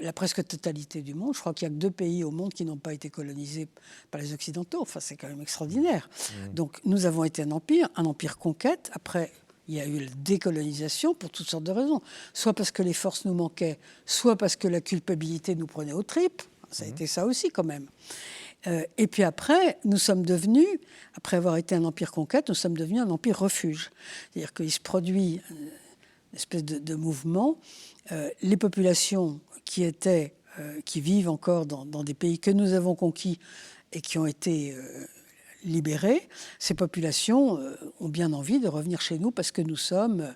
la presque totalité du monde. Je crois qu'il n'y a que 2 pays au monde qui n'ont pas été colonisés par les Occidentaux. Enfin, c'est quand même extraordinaire. Donc, nous avons été un empire conquête. Après, il y a eu la décolonisation pour toutes sortes de raisons. Soit parce que les forces nous manquaient, soit parce que la culpabilité nous prenait aux tripes. Ça a été ça aussi, quand même. Et puis après, nous sommes devenus, après avoir été un empire conquête, nous sommes devenus un empire refuge. C'est-à-dire qu'il se produit une espèce de mouvement. Les populations qui vivent encore dans des pays que nous avons conquis et qui ont été libérés, ces populations ont bien envie de revenir chez nous parce que nous sommes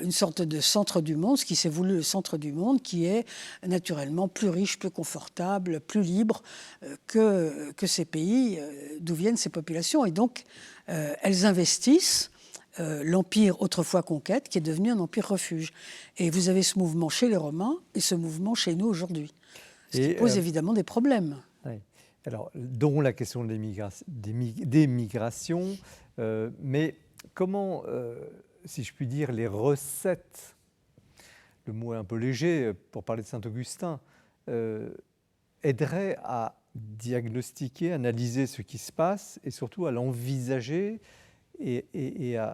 une sorte de centre du monde, ce qui s'est voulu le centre du monde, qui est naturellement plus riche, plus confortable, plus libre que ces pays d'où viennent ces populations. Et donc, elles investissent l'empire autrefois conquête qui est devenu un empire refuge. Et vous avez ce mouvement chez les Romains et ce mouvement chez nous aujourd'hui. Ce qui pose évidemment des problèmes. Oui. Alors, dont la question des migrations, mais comment, si je puis dire, les recettes, le mot est un peu léger pour parler de Saint-Augustin, aideraient à diagnostiquer, analyser ce qui se passe et surtout à l'envisager et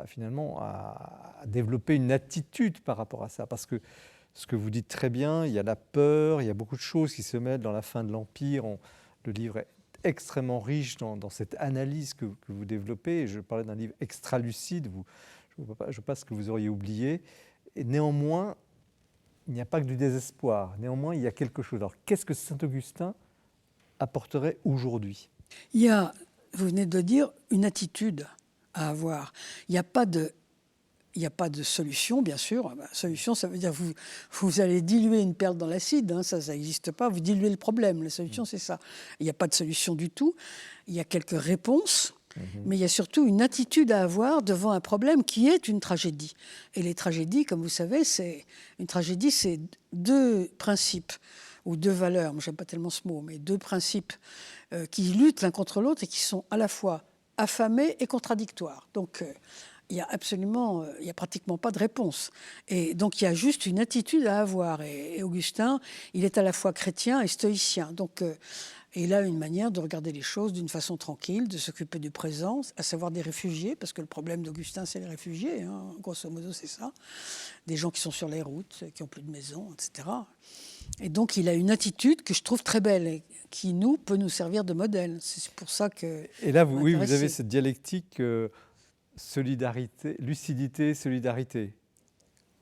finalement à développer une attitude par rapport à ça. Parce que ce que vous dites très bien, il y a la peur, il y a beaucoup de choses qui se mettent dans la fin de l'Empire. Le livre est extrêmement riche dans cette analyse que vous développez. Et je parlais d'un livre extra-lucide, je ne sais pas ce que vous auriez oublié. Et néanmoins, il n'y a pas que du désespoir. Néanmoins, il y a quelque chose. Alors, qu'est-ce que Saint-Augustin apporterait aujourd'hui? Il y a, vous venez de le dire, une attitude à avoir. Il n'y a pas de solution, bien sûr. Solution, ça veut dire vous allez diluer une perle dans l'acide, hein, ça n'existe pas, vous diluez le problème. La solution, c'est ça. Il n'y a pas de solution du tout. Il y a quelques réponses, mais il y a surtout une attitude à avoir devant un problème qui est une tragédie. Et les tragédies, comme vous savez, une tragédie, c'est deux principes ou deux valeurs, moi j'aime pas tellement ce mot, mais deux principes qui luttent l'un contre l'autre et qui sont à la fois affamés et contradictoires. Donc, il y a pratiquement pas de réponse. Et donc, il y a juste une attitude à avoir. Et Augustin, il est à la fois chrétien et stoïcien. Donc, il a une manière de regarder les choses d'une façon tranquille, de s'occuper du présent, à savoir des réfugiés, parce que le problème d'Augustin, c'est les réfugiés. Hein, grosso modo, c'est ça. Des gens qui sont sur les routes, qui n'ont plus de maison, etc. Et donc, il a une attitude que je trouve très belle et qui, peut nous servir de modèle. C'est pour ça que... Et là, vous avez cette dialectique solidarité, lucidité, solidarité.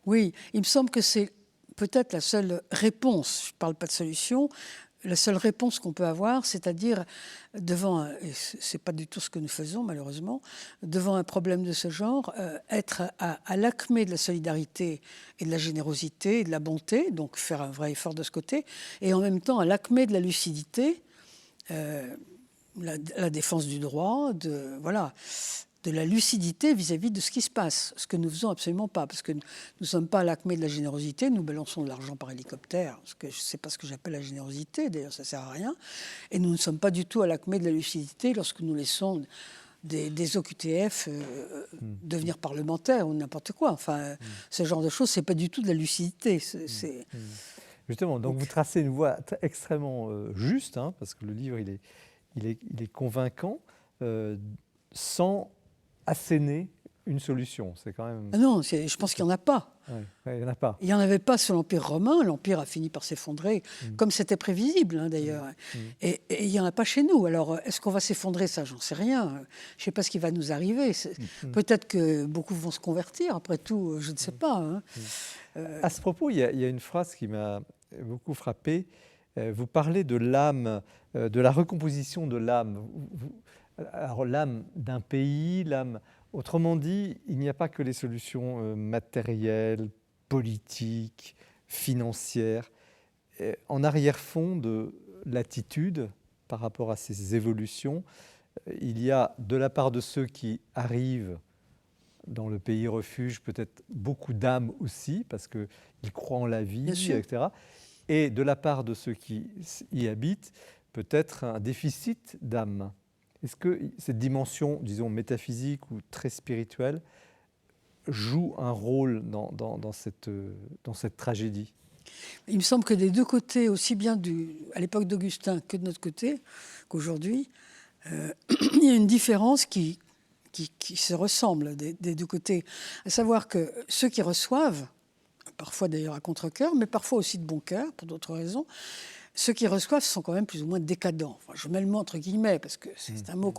Oui, il me semble que c'est peut-être la seule réponse, je ne parle pas de solution, la seule réponse qu'on peut avoir, c'est-à-dire devant, et ce n'est pas du tout ce que nous faisons malheureusement, devant un problème de ce genre, être à l'acmé de la solidarité et de la générosité et de la bonté, donc faire un vrai effort de ce côté, et en même temps à l'acmé de la lucidité, la défense du droit, de la lucidité vis-à-vis de ce qui se passe, ce que nous ne faisons absolument pas, parce que nous ne sommes pas à l'acmé de la générosité, nous balançons de l'argent par hélicoptère, ce que je ne sais pas ce que j'appelle la générosité, d'ailleurs ça ne sert à rien, et nous ne sommes pas du tout à l'acmé de la lucidité lorsque nous laissons des OQTF devenir parlementaires ou n'importe quoi. Enfin, ce genre de choses, ce n'est pas du tout de la lucidité. Justement, donc vous tracez une voie extrêmement juste, hein, parce que le livre, il est convaincant, sans asséner une solution. C'est quand même... Ah non, je pense qu'il n'y en a pas. Il n'y en a pas. Il n'y en avait pas sur l'Empire romain. L'Empire a fini par s'effondrer, comme c'était prévisible, hein, d'ailleurs. Et il n'y en a pas chez nous. Alors, est-ce qu'on va s'effondrer? Ça, j'en sais rien. Je ne sais pas ce qui va nous arriver. Peut-être que beaucoup vont se convertir. Après tout, je ne sais pas. Hein. À ce propos, il y a une phrase qui m'a beaucoup frappé. Vous parlez de l'âme, de la recomposition de l'âme. Alors l'âme d'un pays, l'âme... Autrement dit, il n'y a pas que les solutions matérielles, politiques, financières. En arrière-fond de l'attitude par rapport à ces évolutions, il y a de la part de ceux qui arrivent dans le pays refuge peut-être beaucoup d'âme aussi, parce qu'ils croient en la vie, etc. Et de la part de ceux qui y habitent, peut-être un déficit d'âme. Est-ce que cette dimension, disons, métaphysique ou très spirituelle joue un rôle dans cette tragédie? Il me semble que des deux côtés, aussi bien à l'époque d'Augustin que de notre côté, qu'aujourd'hui, il y a une différence qui se ressemble des deux côtés. À savoir que ceux qui reçoivent, parfois d'ailleurs à contre-cœur, mais parfois aussi de bon cœur, pour d'autres raisons, ceux qui reçoivent sont quand même plus ou moins décadents. Enfin, je mets le mot entre guillemets, parce que c'est un mot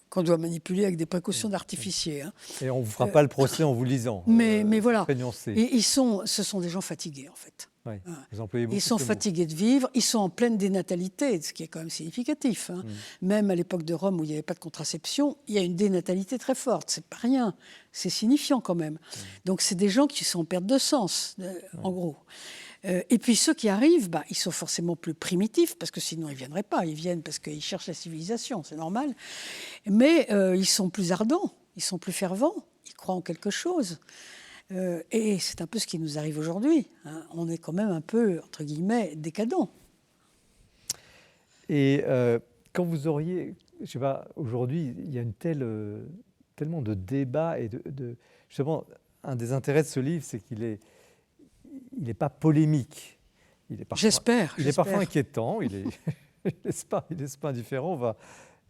qu'on doit manipuler avec des précautions d'artificier. Hein. Et on ne vous fera pas le procès en vous lisant. Mais voilà. Et ce sont des gens fatigués, en fait. Oui, vous employez beaucoup ils sont fatigués de vivre, ils sont en pleine dénatalité, ce qui est quand même significatif. Hein. Même à l'époque de Rome, où il n'y avait pas de contraception, il y a une dénatalité très forte. C'est pas rien, c'est signifiant quand même. Donc c'est des gens qui sont en perte de sens, en gros. Et puis ceux qui arrivent, ils sont forcément plus primitifs, parce que sinon ils ne viendraient pas. Ils viennent parce qu'ils cherchent la civilisation, c'est normal. Mais ils sont plus ardents. ils sont plus fervents, ils croient en quelque chose. Et c'est un peu ce qui nous arrive aujourd'hui, hein. On est quand même un peu, entre guillemets, décadent. Et quand vous auriez, je sais pas, aujourd'hui, il y a tellement de débats et justement, un des intérêts de ce livre, c'est qu'il est pas polémique. J'espère. Il est parfois inquiétant. Il laisse pas indifférent. On va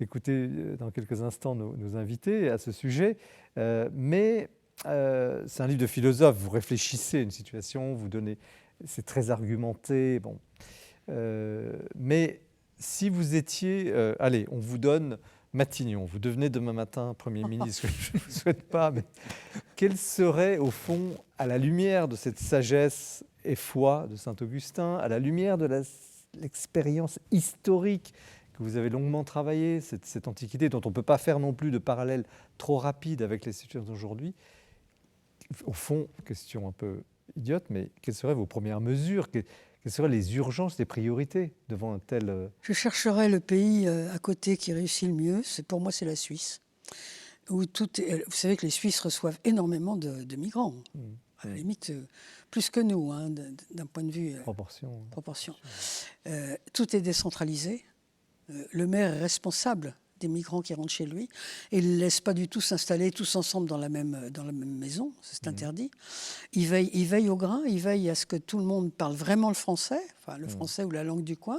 écouter dans quelques instants nos invités à ce sujet. Mais c'est un livre de philosophe. Vous réfléchissez à une situation, vous donnez. C'est très argumenté. Bon, mais si vous étiez, allez, on vous donne Matignon, vous devenez demain matin Premier ministre, je ne vous souhaite pas, mais quel serait au fond, à la lumière de cette sagesse et foi de Saint-Augustin, à la lumière de l'expérience historique que vous avez longuement travaillée, cette antiquité dont on ne peut pas faire non plus de parallèle trop rapide avec les situations d'aujourd'hui, au fond, question un peu idiote, mais quelles seraient vos premières mesures ? Quelles seraient les urgences, les priorités devant un tel... Je chercherais le pays à côté qui réussit le mieux. Pour moi, c'est la Suisse. Où vous savez que les Suisses reçoivent énormément de migrants. À la limite, plus que nous, hein, d'un point de vue... proportion. Tout est décentralisé. Le maire est responsable des migrants qui rentrent chez lui et il ne laisse pas du tout s'installer tous ensemble dans la même maison, c'est interdit. Il veille au grain, il veille à ce que tout le monde parle vraiment le français, enfin le français ou la langue du coin.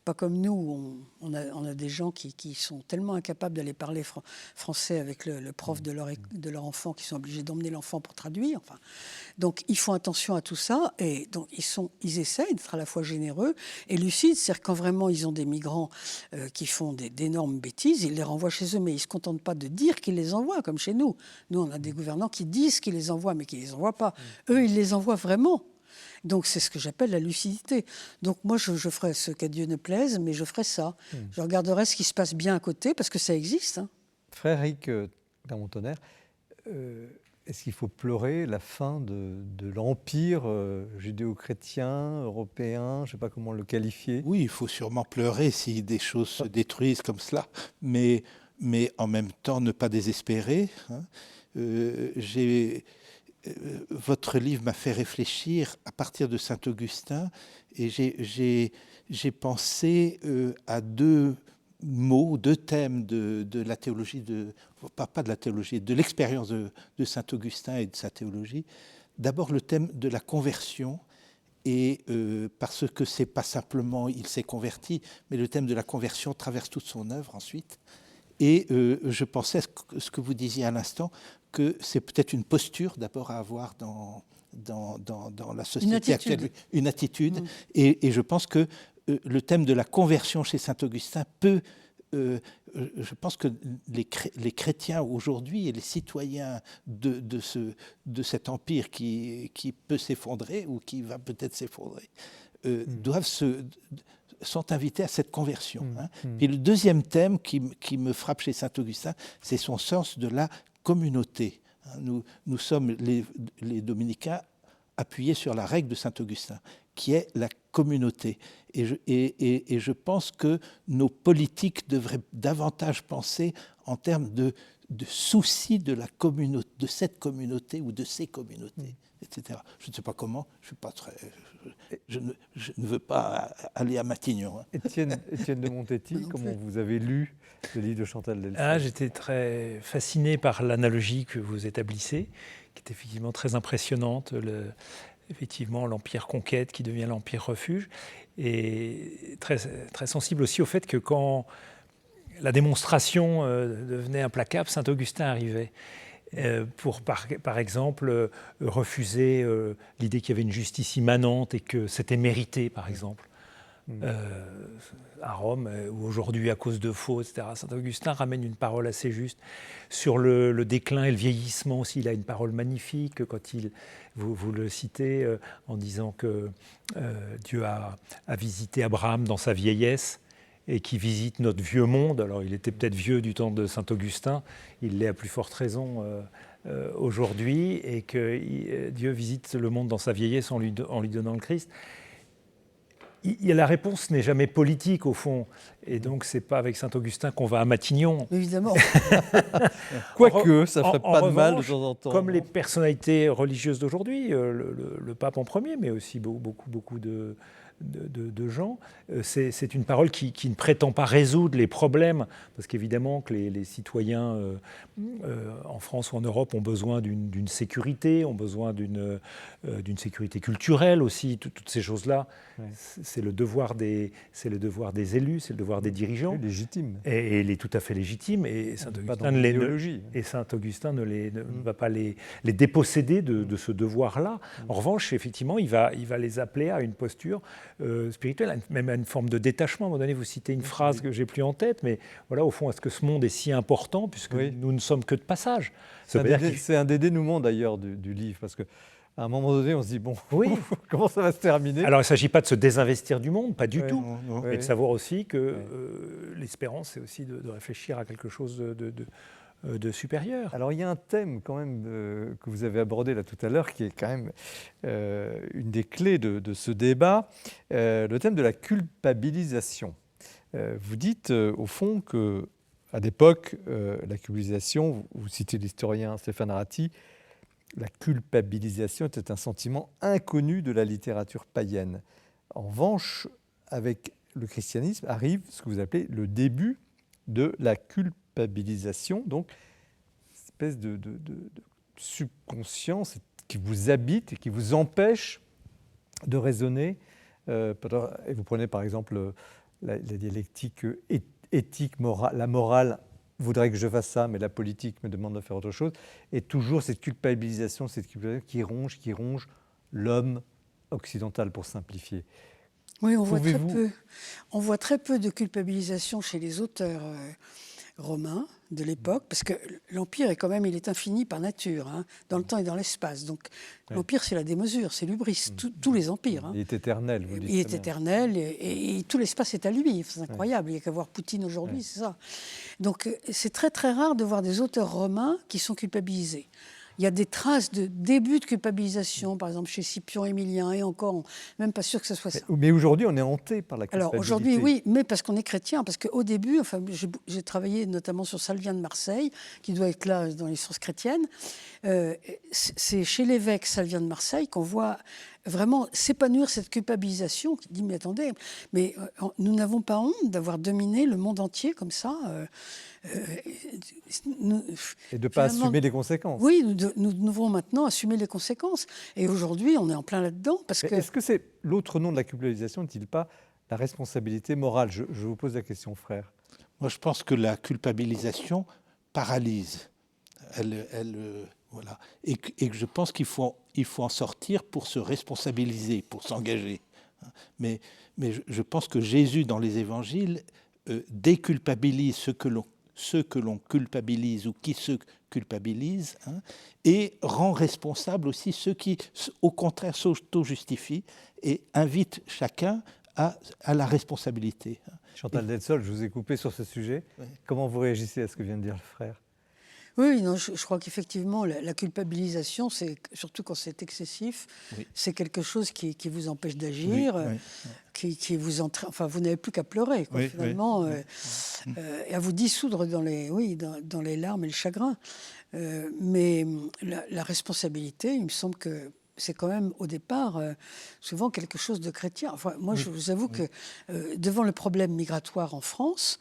Pas comme nous, on a des gens qui sont tellement incapables d'aller parler français avec le prof de leur enfant, qui sont obligés d'emmener l'enfant pour traduire. Enfin, donc ils font attention à tout ça et donc ils essayent d'être à la fois généreux et lucides. C'est-à-dire quand vraiment ils ont des migrants qui font d'énormes bêtises, ils les renvoient chez eux, mais ils ne se contentent pas de dire qu'ils les envoient, comme chez nous. Nous, on a des gouvernants qui disent qu'ils les envoient, mais qui ne les envoient pas. Eux, ils les envoient vraiment. Donc c'est ce que j'appelle la lucidité. Donc moi je ferai ce qu'à Dieu ne plaise, mais je ferai ça. Je regarderai ce qui se passe bien à côté, parce que ça existe. Hein. Frère Eric Clermont-Tonnerre, est-ce qu'il faut pleurer la fin de l'empire judéo-chrétien, européen, je ne sais pas comment le qualifier? Oui, il faut sûrement pleurer si des choses se détruisent comme cela, mais en même temps ne pas désespérer. Hein. Votre livre m'a fait réfléchir à partir de Saint-Augustin et j'ai pensé à deux thèmes de la théologie, pas de la théologie, de l'expérience de Saint-Augustin et de sa théologie. D'abord le thème de la conversion, et parce que c'est pas simplement il s'est converti, mais le thème de la conversion traverse toute son œuvre ensuite. Et je pensais à ce que vous disiez à l'instant, que c'est peut-être une posture d'abord à avoir dans la société actuelle, une attitude. Et je pense que le thème de la conversion chez Saint-Augustin peut... je pense que les chrétiens aujourd'hui et les citoyens de cet empire qui peut s'effondrer ou qui va peut-être s'effondrer sont invités à cette conversion. Hein. Puis le deuxième thème qui me frappe chez Saint-Augustin, c'est son sens de la communauté. Nous sommes les dominicains appuyés sur la règle de Saint-Augustin, qui est la communauté. Et je pense que nos politiques devraient davantage penser en termes de souci de la communauté, de cette communauté ou de ces communautés, etc. Je ne sais pas comment, je ne veux pas aller à Matignon. Hein. Étienne de Montetti, comment vous avez lu le livre de Chantal Delfaux? J'étais très fasciné par l'analogie que vous établissez, qui est effectivement très impressionnante. Effectivement, l'empire conquête qui devient l'empire refuge, et très, très sensible aussi au fait que quand la démonstration devenait implacable, Saint-Augustin arrivait pour, par exemple, refuser l'idée qu'il y avait une justice immanente et que c'était mérité, par exemple. À Rome, ou aujourd'hui à cause de faux, etc. Saint-Augustin ramène une parole assez juste. Sur le déclin et le vieillissement aussi, il a une parole magnifique quand vous le citez en disant que Dieu a visité Abraham dans sa vieillesse et qui visite notre vieux monde. Alors il était peut-être vieux du temps de Saint-Augustin, il l'est à plus forte raison aujourd'hui, et que Dieu visite le monde dans sa vieillesse en lui donnant le Christ. La réponse n'est jamais politique, au fond. Et donc, ce n'est pas avec Saint-Augustin qu'on va à Matignon. Évidemment. Quoique, ça ne ferait En pas de mal de revanche, temps en temps. comme les personnalités religieuses d'aujourd'hui, le pape en premier, mais aussi beaucoup de gens, c'est une parole qui ne prétend pas résoudre les problèmes, parce qu'évidemment que les citoyens en France ou en Europe ont besoin d'une sécurité, ont besoin d'une sécurité culturelle aussi, toutes ces choses-là. Ouais. C'est le devoir des élus, c'est le devoir des dirigeants. Oui, légitime. Et il est tout à fait légitime, et Pas dans Saint-Augustin l'idéologie. ne va pas les déposséder de ce devoir-là. En revanche, effectivement, il va les appeler à une posture spirituelle, même à une forme de détachement. À un moment donné, vous citez une phrase que j'ai plus en tête, mais voilà, au fond, est-ce que ce monde est si important, puisque nous ne sommes que de passage? C'est un des dénouements d'ailleurs du livre, parce qu'à un moment donné, on se dit, bon, Oui. comment ça va se terminer? Alors, il ne s'agit pas de se désinvestir du monde, pas du Ouais, tout, non, mais ouais. de savoir aussi que l'espérance, c'est aussi de réfléchir à quelque chose de supérieur. Alors il y a un thème quand même que vous avez abordé là tout à l'heure qui est quand même une des clés de ce débat, le thème de la culpabilisation. Vous dites au fond qu'à l'époque, la culpabilisation, vous citez l'historien Stéphane Ratti, la culpabilisation était un sentiment inconnu de la littérature païenne. En revanche, avec le christianisme arrive ce que vous appelez le début de la culpabilisation, donc une espèce de subconscience qui vous habite et qui vous empêche de raisonner. Et vous prenez par exemple la dialectique éthique, la morale voudrait que je fasse ça, mais la politique me demande de faire autre chose. Et toujours cette culpabilisation qui ronge l'homme occidental, pour simplifier. Oui, on voit très peu de culpabilisation chez les auteurs romains de l'époque, parce que l'Empire est quand même, il est infini par nature, hein, dans le temps et dans l'espace. Donc l'Empire, c'est la démesure, c'est l'hubris, tous les empires. Hein. Il est éternel, vous dites. Il est éternel, et tout l'espace est à lui. C'est incroyable, il n'y a qu'à voir Poutine aujourd'hui, c'est ça. Donc c'est très très rare de voir des auteurs romains qui sont culpabilisés. Il y a des traces de début de culpabilisation, par exemple chez Scipion Émilien, et encore, même pas sûr que ce soit ça. Mais aujourd'hui, on est hanté par la culpabilité. Alors aujourd'hui, oui, mais parce qu'on est chrétien, parce qu'au début, enfin, j'ai travaillé notamment sur Salvien de Marseille, qui doit être là dans les sources chrétiennes. C'est chez l'évêque Salvien de Marseille qu'on voit vraiment s'épanouir cette culpabilisation, qui dit, mais attendez, mais nous n'avons pas honte d'avoir dominé le monde entier comme ça. Et de ne pas assumer les conséquences. Oui, nous devons maintenant assumer les conséquences. Et aujourd'hui, on est en plein là-dedans. Est-ce que c'est l'autre nom de la culpabilisation, n'est-il pas la responsabilité morale? Je vous pose la question, frère. Moi, je pense que la culpabilisation paralyse. Voilà. Et que je pense qu'il faut en sortir pour se responsabiliser, pour s'engager. Mais je pense que Jésus, dans les évangiles, déculpabilise ceux que l'on culpabilise ou qui se culpabilisent, hein, et rend responsable aussi ceux qui, au contraire, s'auto-justifient et invite chacun à la responsabilité. Chantal Delsol, je vous ai coupé sur ce sujet. Oui. Comment vous réagissez à ce que vient de dire le frère? Oui, non, je crois qu'effectivement, la culpabilisation, c'est, surtout quand c'est excessif, c'est quelque chose qui vous empêche d'agir, qui vous entraîne. Enfin, vous n'avez plus qu'à pleurer, quoi, finalement, et à vous dissoudre dans les larmes et le chagrin. Mais la responsabilité, il me semble que c'est quand même, au départ, souvent quelque chose de chrétien. Enfin, moi, je vous avoue que devant le problème migratoire en France,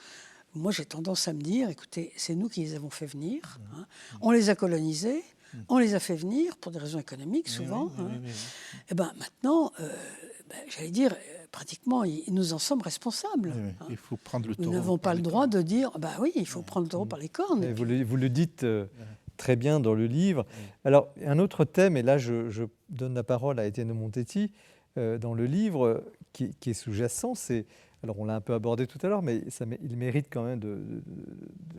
moi, j'ai tendance à me dire, écoutez, c'est nous qui les avons fait venir. Hein. On les a colonisés, on les a fait venir pour des raisons économiques, souvent. Et bien maintenant, j'allais dire, pratiquement, nous en sommes responsables. Hein. Il faut prendre le taureau. Nous n'avons pas le droit de dire, oui, il faut prendre le taureau par les cornes. Vous le dites très bien dans le livre. Alors, un autre thème, et là, je donne la parole à Étienne de Montetti, dans le livre, qui est sous-jacent, c'est... Alors, on l'a un peu abordé tout à l'heure, mais il mérite quand même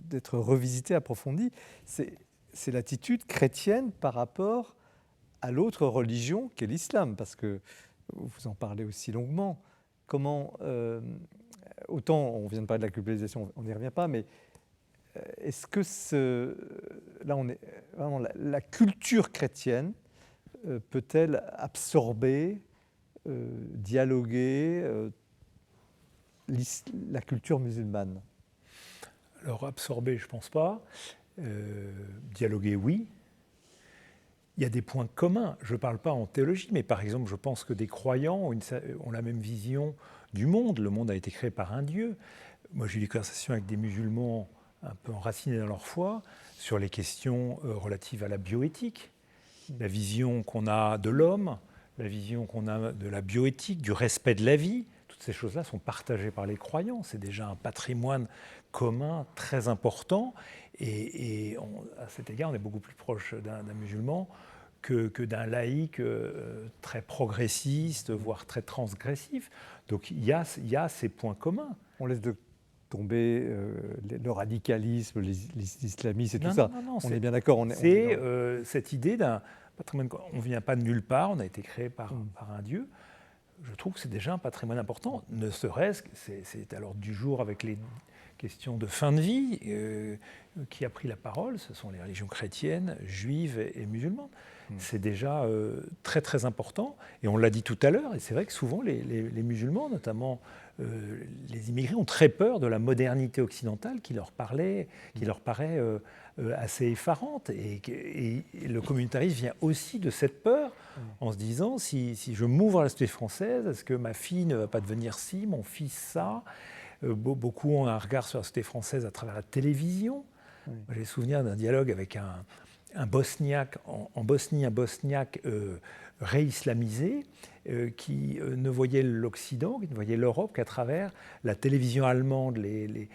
d'être revisité, approfondi. C'est l'attitude chrétienne par rapport à l'autre religion qu'est l'islam, parce que vous en parlez aussi longuement. Comment, autant on vient de parler de la culpabilisation, on n'y revient pas, mais est-ce que là, on est vraiment la culture chrétienne peut-elle absorber dialoguer la culture musulmane? Alors absorber, je ne pense pas. Dialoguer, oui. Il y a des points communs. Je ne parle pas en théologie, mais par exemple, je pense que des croyants ont la même vision du monde. Le monde a été créé par un Dieu. Moi, j'ai eu des conversations avec des musulmans un peu enracinés dans leur foi sur les questions relatives à la bioéthique, la vision qu'on a de l'homme, la vision qu'on a de la bioéthique, du respect de la vie. Toutes ces choses-là sont partagées par les croyants. C'est déjà un patrimoine commun très important. Et à cet égard, on est beaucoup plus proche d'un musulman que d'un laïc très progressiste, voire très transgressif. Donc il y a ces points communs. On laisse tomber le radicalisme, l'islamisme et tout ça. Non, on est bien d'accord. C'est cette idée d'un patrimoine. On ne vient pas de nulle part, on a été créé par un Dieu. Je trouve que c'est déjà un patrimoine important, ne serait-ce que c'est à l'ordre du jour avec les questions de fin de vie qui a pris la parole, ce sont les religions chrétiennes, juives et musulmanes. C'est déjà très très important, et on l'a dit tout à l'heure, et c'est vrai que souvent les musulmans, notamment les immigrés, ont très peur de la modernité occidentale qui leur paraît assez effarante, et le communautarisme vient aussi de cette peur, en se disant si je m'ouvre à la société française, est-ce que ma fille ne va pas devenir ci, mon fils ça? Beaucoup ont un regard sur la société française à travers la télévision. J'ai souvenir d'un dialogue avec un Bosniaque, en Bosnie, un Bosniaque réislamisé qui ne voyait l'Occident, qui ne voyait l'Europe qu'à travers la télévision allemande, les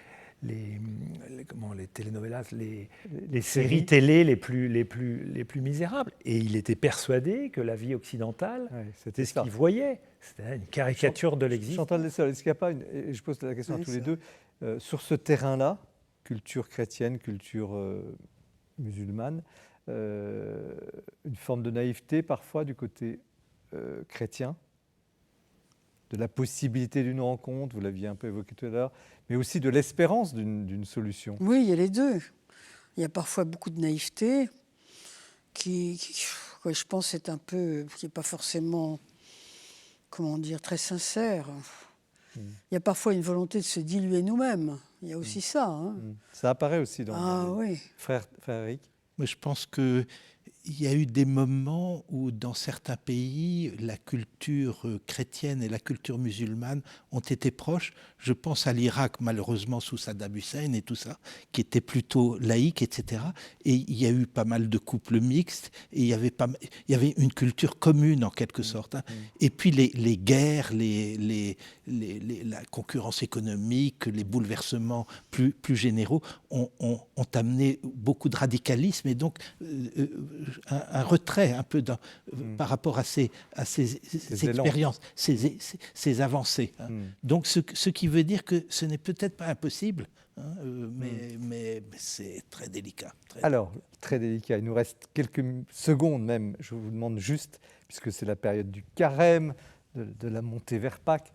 telenovelas, les séries télé les plus misérables. Et il était persuadé que la vie occidentale, c'était ce qu'il voyait. C'était une caricature de l'existence. Chantal Dessol, est-ce qu'il n'y a pas et je pose la question à tous les deux, sur ce terrain-là, culture chrétienne, culture musulmane, une forme de naïveté parfois du côté chrétien, de la possibilité d'une rencontre, vous l'aviez un peu évoqué tout à l'heure, mais aussi de l'espérance d'une solution? Oui, il y a les deux. Il y a parfois beaucoup de naïveté qui je pense, est un peu, qui n'est pas forcément, comment dire, très sincère. Il y a parfois une volonté de se diluer nous-mêmes. Il y a aussi ça. Hein. Ça apparaît aussi dans oui. Frère Eric. Mais je pense qu'il y a eu des moments où, dans certains pays, la culture chrétienne et la culture musulmane ont été proches. Je pense à l'Irak, malheureusement, sous Saddam Hussein et tout ça, qui était plutôt laïque, etc. Et il y a eu pas mal de couples mixtes, et il y avait une culture commune, en quelque sorte. Hein. Et puis les guerres, la concurrence économique, les bouleversements plus généraux ont amené beaucoup de radicalisme, et donc un retrait un peu par rapport à ces expériences, ces avancées. Hein. Donc ce qui veut dire que ce n'est peut-être pas impossible, hein, mais c'est très délicat. Alors, très délicat. Il nous reste quelques secondes même. Je vous demande juste, puisque c'est la période du carême, de la montée vers Pâques,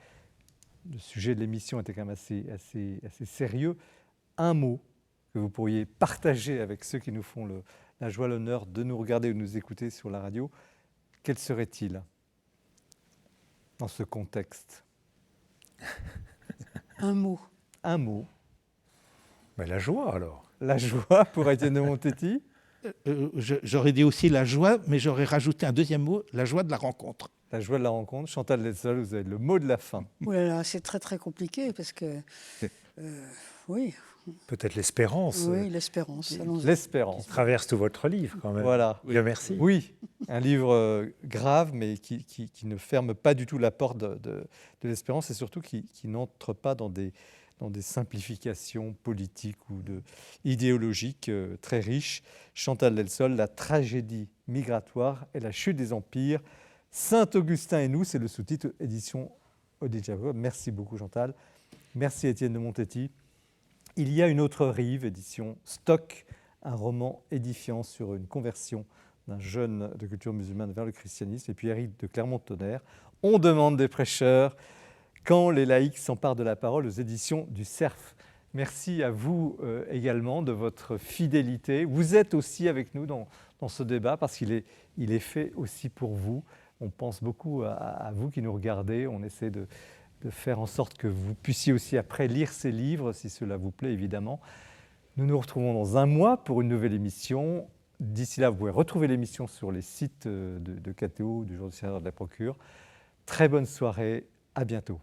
le sujet de l'émission était quand même assez sérieux. Un mot que vous pourriez partager avec ceux qui nous font la joie, l'honneur de nous regarder ou de nous écouter sur la radio, quel serait-il dans ce contexte? Un mot. Un mot. Mais la joie, alors. La joie pour Étienne de Montetti. J'aurais dit aussi la joie, mais j'aurais rajouté un deuxième mot, la joie de la rencontre. La joie de la rencontre. Chantal Dessol, vous avez le mot de la fin. Oh là là, c'est très très compliqué parce que... oui. Peut-être l'espérance. Oui, l'espérance. L'espérance. Qui traverse tout votre livre, quand même. Voilà. Bien, merci. Oui, un livre grave, mais qui ne ferme pas du tout la porte de l'espérance, et surtout qui n'entre pas dans des simplifications politiques ou idéologiques très riches. Chantal Dessol, La tragédie migratoire et la chute des empires. Saint-Augustin et nous, c'est le sous-titre, édition Odile. Merci beaucoup Chantal. Merci Étienne de Montetti. Il y a une autre rive, édition Stock, un roman édifiant sur une conversion d'un jeune de culture musulmane vers le christianisme. Et puis Éric de Clermont-Tonnerre, On demande des prêcheurs, quand les laïcs s'emparent de la parole, aux éditions du Cerf. Merci à vous également de votre fidélité. Vous êtes aussi avec nous dans ce débat parce qu'il est fait aussi pour vous. On pense beaucoup à vous qui nous regardez. On essaie de faire en sorte que vous puissiez aussi après lire ces livres, si cela vous plaît évidemment. Nous nous retrouvons dans un mois pour une nouvelle émission. D'ici là, vous pouvez retrouver l'émission sur les sites de KTO, du Journal du Sénateur de la Procure. Très bonne soirée, à bientôt.